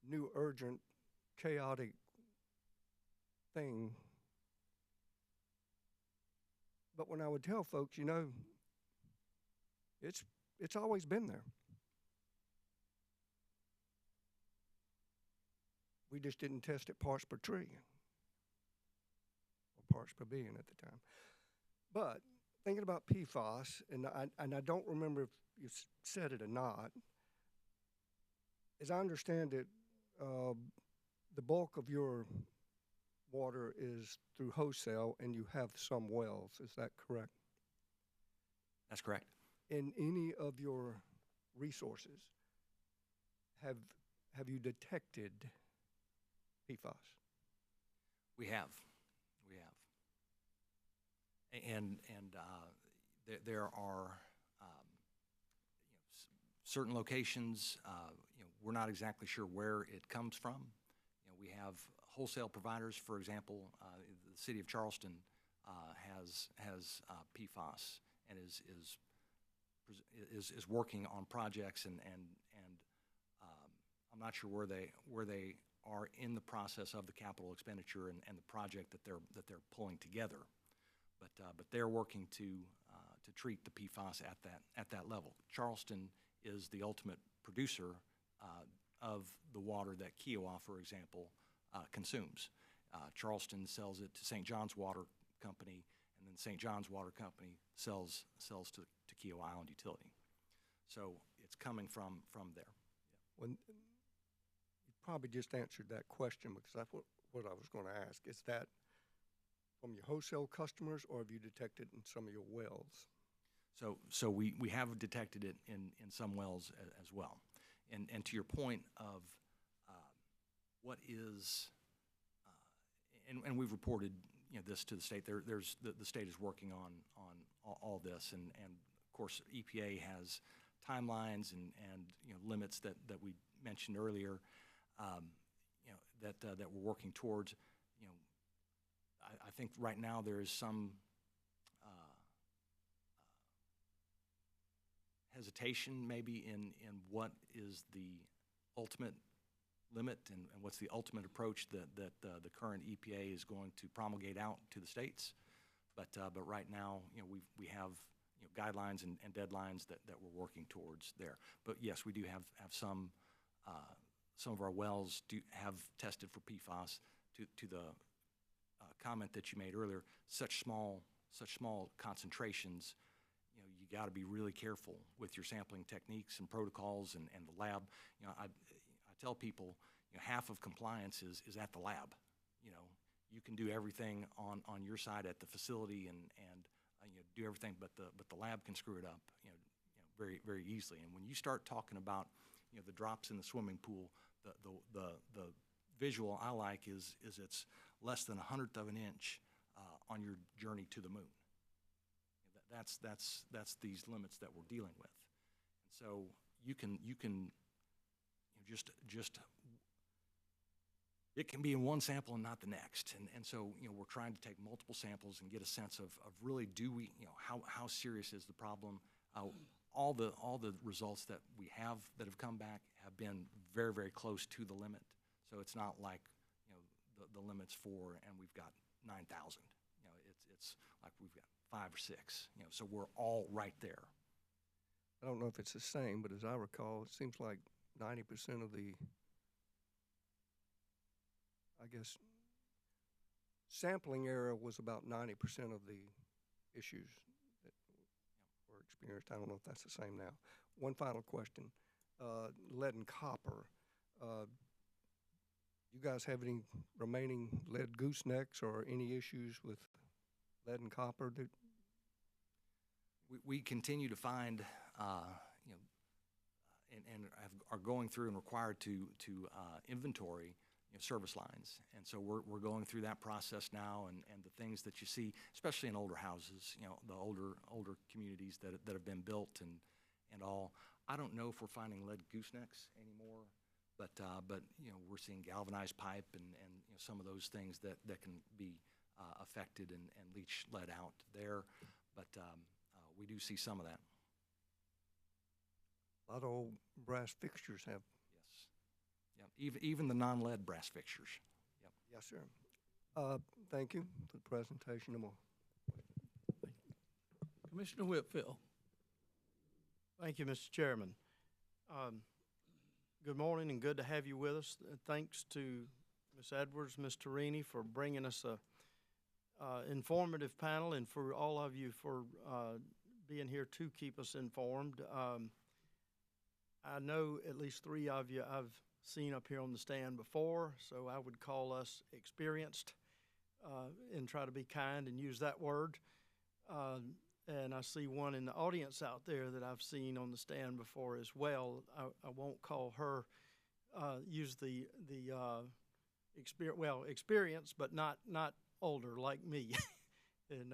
Speaker 12: new urgent, chaotic thing. But when I would tell folks, it's always been there. We just didn't test it parts per trillion or parts per billion at the time. But thinking about PFAS, and I don't remember if you said it or not, as I understand it, the bulk of your water is through wholesale, and you have some wells. Is that correct?
Speaker 5: That's correct.
Speaker 12: In any of your resources, have you detected PFAS?
Speaker 5: We have. And there are certain locations, we're not exactly sure where it comes from. We have wholesale providers, for example, the city of Charleston has PFAS and is working on projects, and I'm not sure where they are in the process of the capital expenditure and the project that they're pulling together. But they're working to treat the PFAS at that level. Charleston is the ultimate producer of the water that Kiowa, for example, consumes. Charleston sells it to St. John's Water Company, and then St. John's Water Company sells to Kiowa Island Utility. So it's coming from there.
Speaker 12: Well, you probably just answered that question, because that's what I was going to ask. Is that from your wholesale customers, or have you detected in some of your wells?
Speaker 5: So we have detected it in some wells as well. And to your point of what is, and we've reported this to the state. There's the state is working on all this, and of course EPA has timelines and limits that we mentioned earlier, that we're working towards. I think right now there is some hesitation maybe in what is the ultimate limit and what's the ultimate approach that the current EPA is going to promulgate out to the states. But right now, we have guidelines and deadlines that we're working towards there. But yes, we do have some of our wells do have tested for PFAS. To the comment that you made earlier, such small concentrations, you got to be really careful with your sampling techniques and protocols and the lab. I tell people, half of compliance is at the lab. You can do everything on your side at the facility and do everything, but the lab can screw it up, very, very easily. And when you start talking about, the drops in the swimming pool, the visual I like is it's less than 1/100 of an inch on your journey to the moon. That's these limits that we're dealing with. And so you can just it can be in one sample and not the next. And so, we're trying to take multiple samples and get a sense of really do we, how serious is the problem? All the results that we have that have come back have been very, very close to the limit. So it's not like, the limit's 4 and we've got 9,000. It's like we've got 5 or 6. So we're all right there.
Speaker 12: I don't know if it's the same, but as I recall, it seems like 90% of the, I guess, sampling area was about 90% of the issues that were experienced. I don't know if that's the same now. One final question, lead and copper. You guys have any remaining lead goosenecks or any issues with lead and copper?
Speaker 5: We continue to find, and are going through and required to inventory service lines. And so we're going through that process now, and the things that you see, especially in older houses, the older communities that have been built and all. I don't know if we're finding lead goosenecks anymore, but we're seeing galvanized pipe and some of those things that can be affected and leach lead out there. But we do see some of that.
Speaker 12: A lot of old brass fixtures have.
Speaker 5: Yes. Yeah. Even the non-lead brass fixtures. Yep.
Speaker 12: Yes, sir. Thank you for the presentation.
Speaker 1: Commissioner Whitfield.
Speaker 13: Thank you, Mr. Chairman. Good morning and good to have you with us. Thanks to Ms. Edwards, Ms. Torini for bringing us a informative panel, and for all of you for being here to keep us informed. I know at least 3 of you I've seen up here on the stand before, so I would call us experienced and try to be kind and use that word. And I see one in the audience out there that I've seen on the stand before as well. I won't call her, use the experience, but not older like me. And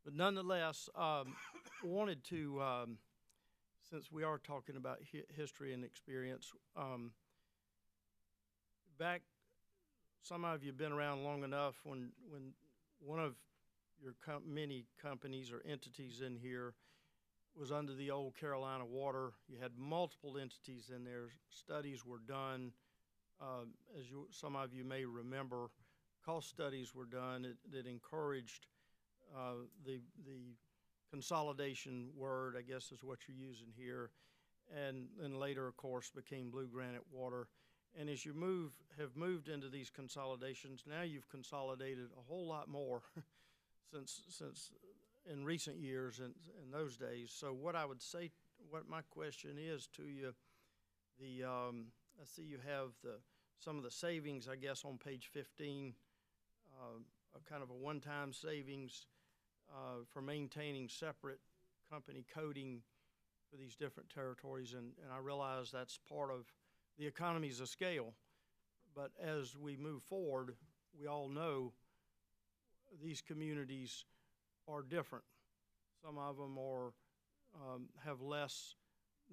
Speaker 13: but nonetheless, wanted to, since we are talking about history and experience, back, some of you have been around long enough when one of your many companies or entities in here was under the old Carolina Water. You had multiple entities in there. Studies were done. As some of you may remember, cost studies were done that encouraged the consolidation word, I guess is what you're using here, and then later, of course, became Blue Granite Water. And as you have moved into these consolidations, now you've consolidated a whole lot more since in recent years and in those days. So what I would say, what my question is to you, I see you have some of the savings, I guess, on page 15, a kind of a one-time savings for maintaining separate company coding for these different territories, and I realize that's part of the economies of scale. But as we move forward, we all know these communities are different. Some of them are have less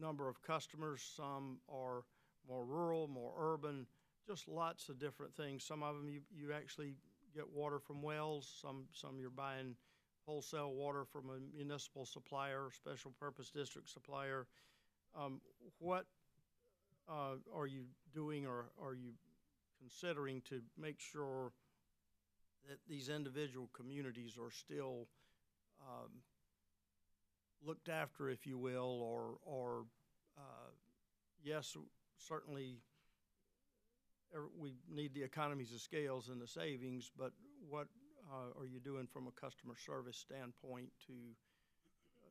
Speaker 13: number of customers. Some are more rural, more urban, just lots of different things. Some of them you actually get water from wells. Some you're buying wholesale water from a municipal supplier, special purpose district supplier. What are you doing, or are you considering to make sure that these individual communities are still looked after, if you will, or yes, certainly we need the economies of scales and the savings, but what are you doing from a customer service standpoint to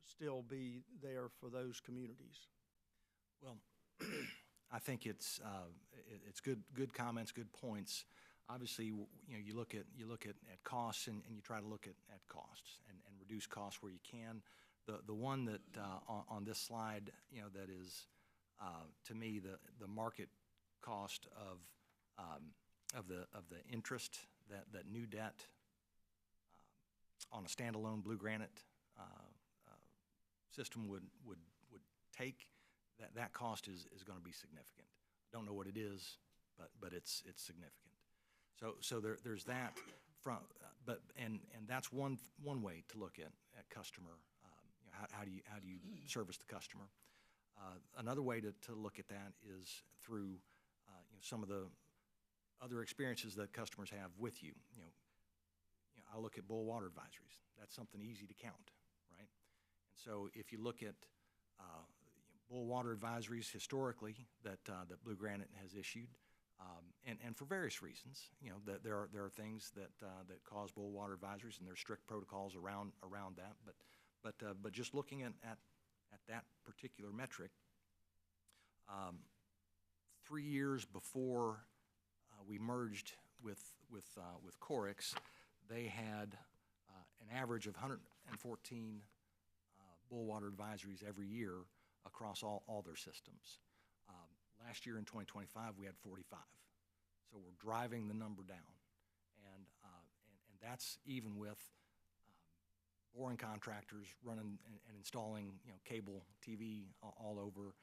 Speaker 13: still be there for those communities?
Speaker 5: Well, I think it's good comments, good points. Obviously, you look at costs and you try to look at costs and reduce costs where you can. The one that on this slide, that is to me the market cost of the interest that new debt on a standalone Blue Granite system would take, that cost is going to be significant. I don't know what it is, but it's significant. So there's that and that's one way to look at customer. How do you service the customer? Another way to look at that is through some of the other experiences that customers have with you. I look at boil water advisories. That's something easy to count, right? And so if you look at boil water advisories historically that Blue Granite has issued, and for various reasons, that there are things that cause boil water advisories, and there's strict protocols around that. But just looking at that particular metric, 3 years before we merged with Corix, they had an average of 114 boil water advisories every year across all their systems. Last year in 2025, we had 45. So we're driving the number down, and that's even with boring contractors running and installing cable TV all over.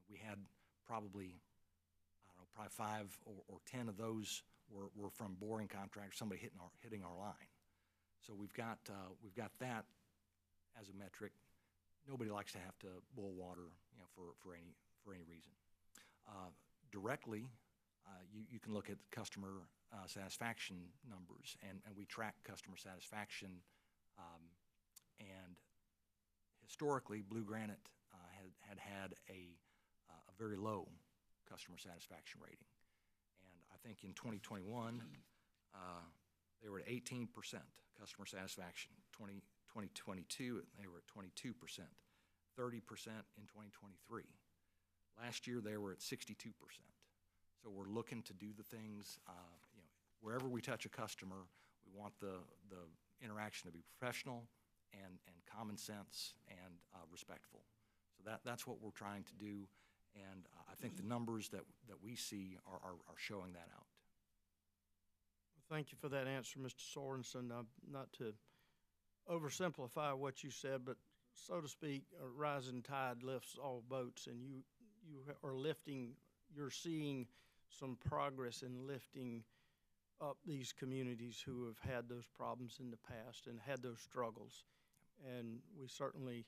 Speaker 5: We had probably 5 or 10 of those were from boring contractors, somebody hitting our line. So we've got that as a metric. Nobody likes to have to boil water, for any reason. Directly, you can look at customer satisfaction numbers, and we track customer satisfaction. And historically, Blue Granite had a very low customer satisfaction rating. And I think in 2021, they were at 18% customer satisfaction. 2022, they were at 22%, 30% in 2023. Last year, they were at 62%. So we're looking to do the things, wherever we touch a customer, we want the interaction to be professional and common sense and respectful. So that's what we're trying to do, and I think the numbers that we see are showing that out.
Speaker 13: Thank you for that answer, Mr. Sorensen. Not to oversimplify what you said, but so to speak, a rising tide lifts all boats, and you are lifting, you're seeing some progress in lifting up these communities who have had those problems in the past and had those struggles. And we certainly,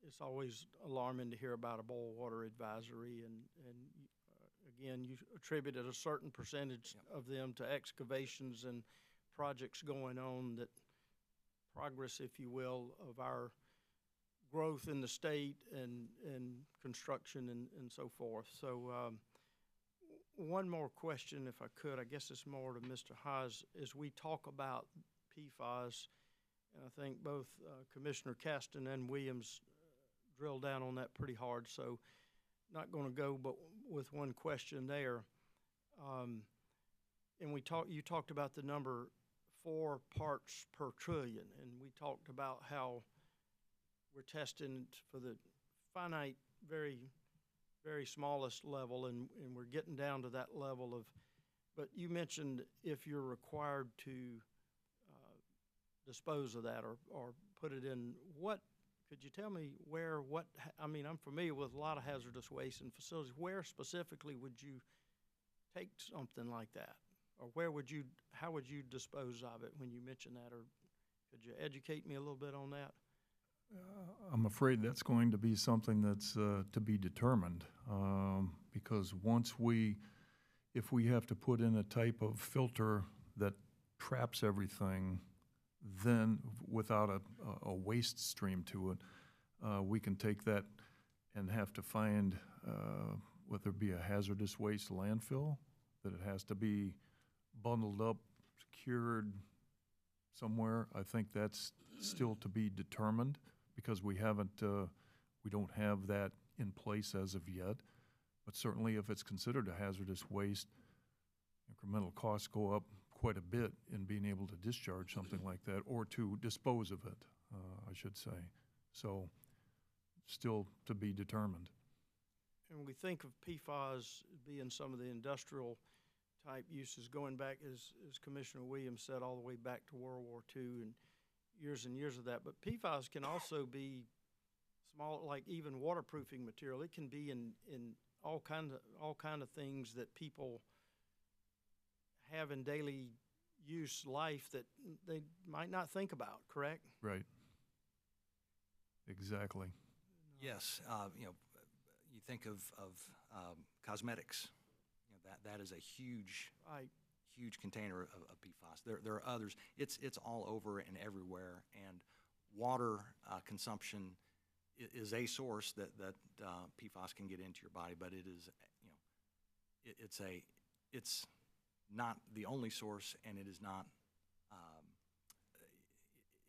Speaker 13: it's always alarming to hear about a boil water advisory, and again, you attributed a certain percentage of them to excavations and projects going on, that progress, if you will, of our growth in the state and construction and so forth. So one more question, if I could, I guess it's more to Mr. Haas, as we talk about PFAS, and I think both Commissioner Caston and Williams drilled down on that pretty hard, so not going to go but with one question there. And you talked about the number 4 parts per trillion, and we talked about how we're testing for the finite, very, very smallest level, and we're getting down to that level of, but you mentioned if you're required to dispose of that or put it in, could you tell me I mean, I'm familiar with a lot of hazardous waste and facilities. Where specifically would you take something like that? or how would you dispose of it when you mention that, or could you educate me a little bit on that?
Speaker 9: I'm afraid that's going to be something that's to be determined, because if we have to put in a type of filter that traps everything, then without a waste stream to it, we can take that and have to find whether it be a hazardous waste landfill, that it has to be bundled up, secured somewhere. I think that's still to be determined, because we don't have that in place as of yet. But certainly if it's considered a hazardous waste, incremental costs go up quite a bit in being able to discharge something like that, or to dispose of it, I should say. So still to be determined.
Speaker 13: And we think of PFAS being some of the industrial type uses going back, as Commissioner Williams said, all the way back to World War II and years of that. But PFAS can also be small, like even waterproofing material. It can be in all kind of things that people have in daily use life that they might not think about, correct?
Speaker 9: Right. Exactly.
Speaker 5: Yes, you think of cosmetics. That is a huge, huge container of PFAS. There are others. It's all over and everywhere. And water consumption is a source that PFAS can get into your body, but it is, it's not the only source, and it is not.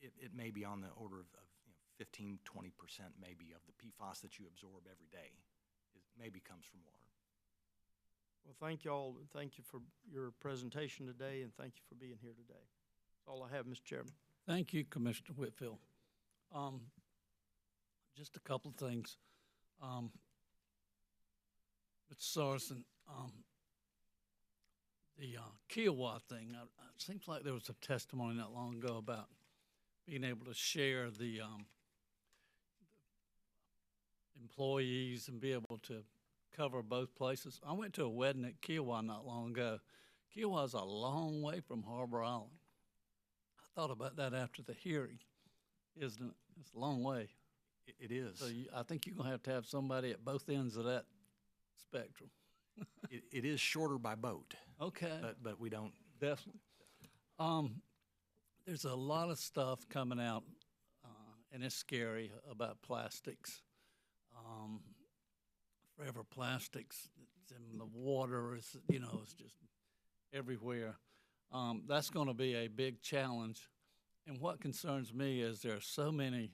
Speaker 5: It may be on the order of 15, 20% maybe of the PFAS that you absorb every day maybe comes from water.
Speaker 13: Well, thank you all, and thank you for your presentation today, and thank you for being here today. That's all I have, Mr. Chairman.
Speaker 1: Thank you, Commissioner Whitfield. Just a couple of things. Mr. Sarson, the Kiowa thing, it seems like there was a testimony not long ago about being able to share the employees and be able to cover both places. I went to a wedding at Kiowa not long ago. Kiowa is a long way from Harbor Island. I thought about that after the hearing, isn't it? It's a long way.
Speaker 5: It is.
Speaker 1: So I think you're going to have somebody at both ends of that spectrum.
Speaker 5: It is shorter by boat.
Speaker 1: Okay.
Speaker 5: But we don't.
Speaker 1: Definitely. There's a lot of stuff coming out, and it's scary, about plastics. Forever plastics, it's in the water, it's just everywhere. That's going to be a big challenge. And what concerns me is there are so many,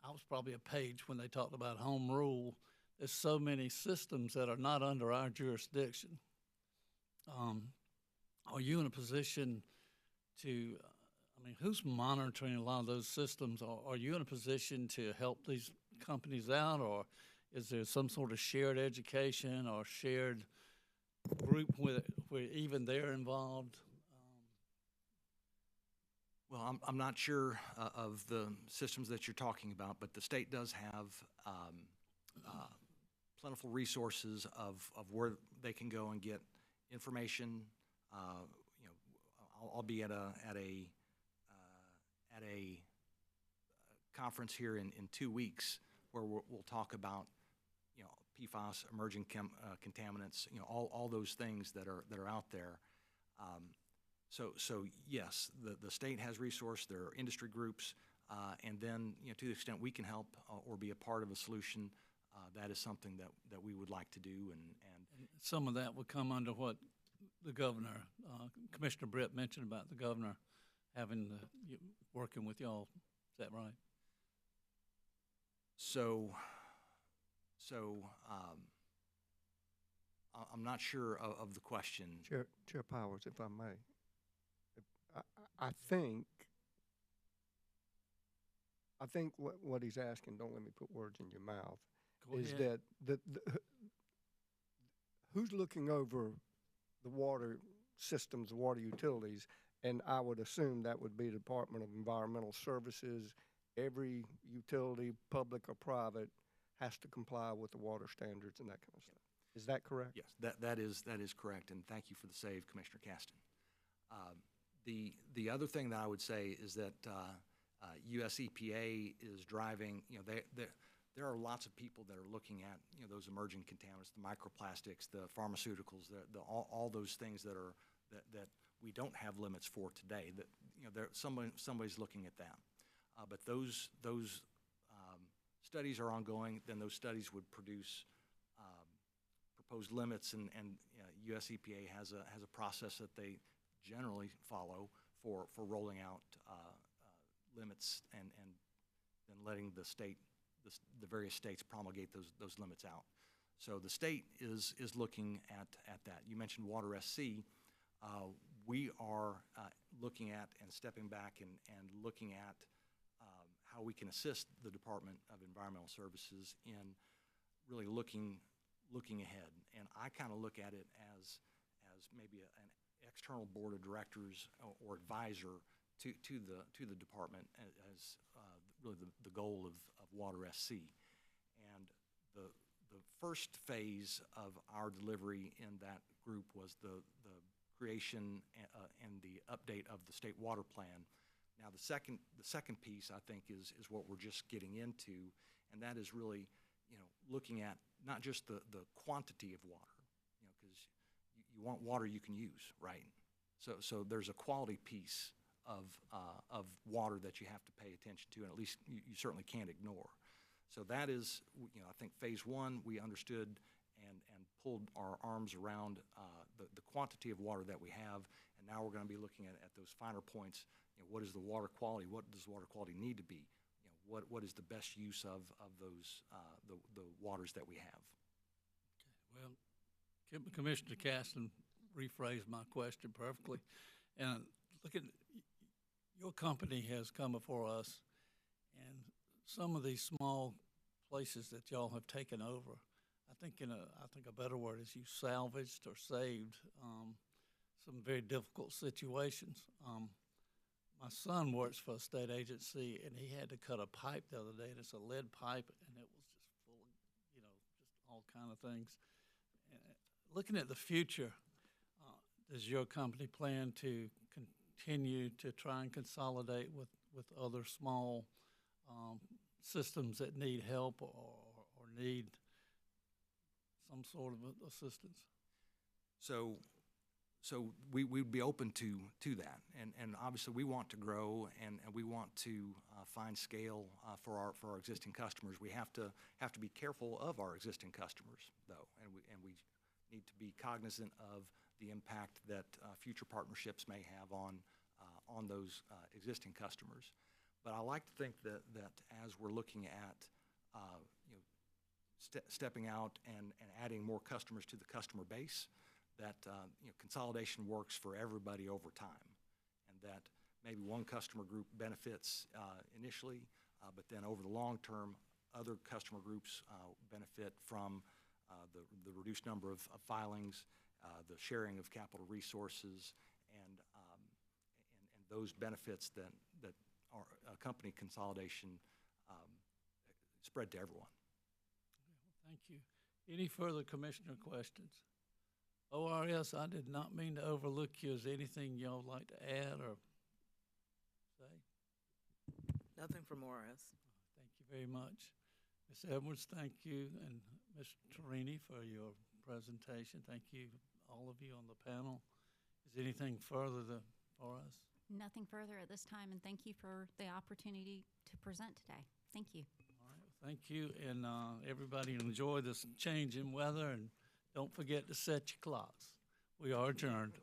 Speaker 1: I was probably a page when they talked about home rule, there's so many systems that are not under our jurisdiction. Are you in a position to, who's monitoring a lot of those systems? Are you in a position to help these companies out, or is there some sort of shared education or shared group where even they're involved?
Speaker 5: Well, I'm not sure of the systems that you're talking about, but the state does have plentiful resources of where they can go and get information. I'll be at a conference here in 2 weeks where we'll talk about PFAS, emerging contaminants, all those things that are out there. So yes, the state has resource. There are industry groups, and then to the extent we can help or be a part of a solution, that is something that we would like to do. And
Speaker 1: some of that would come under what the governor, Commissioner Britt mentioned about the governor having working with y'all. Is that right?
Speaker 5: So I'm not sure of the question.
Speaker 12: Chair Powers, if I may. I think what he's asking, don't let me put words in your mouth, is that who's looking over the water systems, the water utilities, and I would assume that would be the Department of Environmental Services. Every utility, public or private, has to comply with the water standards and that kind of stuff. Is that correct?
Speaker 5: Yes, that is correct, and thank you for the save, Commissioner Caston. The other thing that I would say is that US EPA is driving, there are lots of people that are looking at, those emerging contaminants, the microplastics, the pharmaceuticals, all those things that we don't have limits for today, that, somebody's looking at that. But those studies are ongoing, then those studies would produce proposed limits, and US EPA has a process that they generally follow for rolling out limits and then letting the various states promulgate those limits out. So the state is looking at that. You mentioned Water SC. We are looking at and stepping back and looking at how we can assist the Department of Environmental Services in really looking ahead. And I kind of look at it as maybe an external board of directors or advisor to the department as really the goal of Water SC. And the first phase of our delivery in that group was the creation and the update of the state water plan. Now the second piece, I think, is what we're just getting into, and that is really, looking at not just the quantity of water, because you want water you can use, right? So there's a quality piece of water that you have to pay attention to, and at least you certainly can't ignore. So that is, I think phase one, we understood and pulled our arms around the quantity of water that we have, and now we're going to be looking at those finer points. What is the water quality? What does water quality need to be? What is the best use of those the waters that we have?
Speaker 1: Okay, well, Commissioner Caston rephrased my question perfectly. And look at, your company has come before us, and some of these small places that y'all have taken over, I think a better word is you salvaged or saved some very difficult situations. My son works for a state agency, and he had to cut a pipe the other day, and it's a lead pipe, and it was just full of, just all kind of things. Looking at the future, does your company plan to continue to try and consolidate with other small systems that need help or need some sort of assistance?
Speaker 5: So we would be open to that, and obviously we want to grow and we want to find scale for our existing customers. We have to be careful of our existing customers, though, and we need to be cognizant of the impact that future partnerships may have on those existing customers. But I like to think that as we're looking at stepping out and adding more customers to the customer base, that consolidation works for everybody over time, and that maybe one customer group benefits initially, but then over the long term, other customer groups benefit from the reduced number of filings, the sharing of capital resources, and those benefits that are company consolidation spread to everyone.
Speaker 1: Thank you. Any further commissioner questions? ORS, I did not mean to overlook you. Is there anything y'all would like to add or say?
Speaker 4: Nothing from ORS.
Speaker 1: Thank you very much. Ms. Edwards, thank you, and Ms. Torini for your presentation. Thank you, all of you on the panel. Is there anything further for us?
Speaker 3: Nothing further at this time, and thank you for the opportunity to present today. Thank you.
Speaker 1: All right, well, thank you, and everybody enjoy this change in weather, and don't forget to set your clocks. We are adjourned.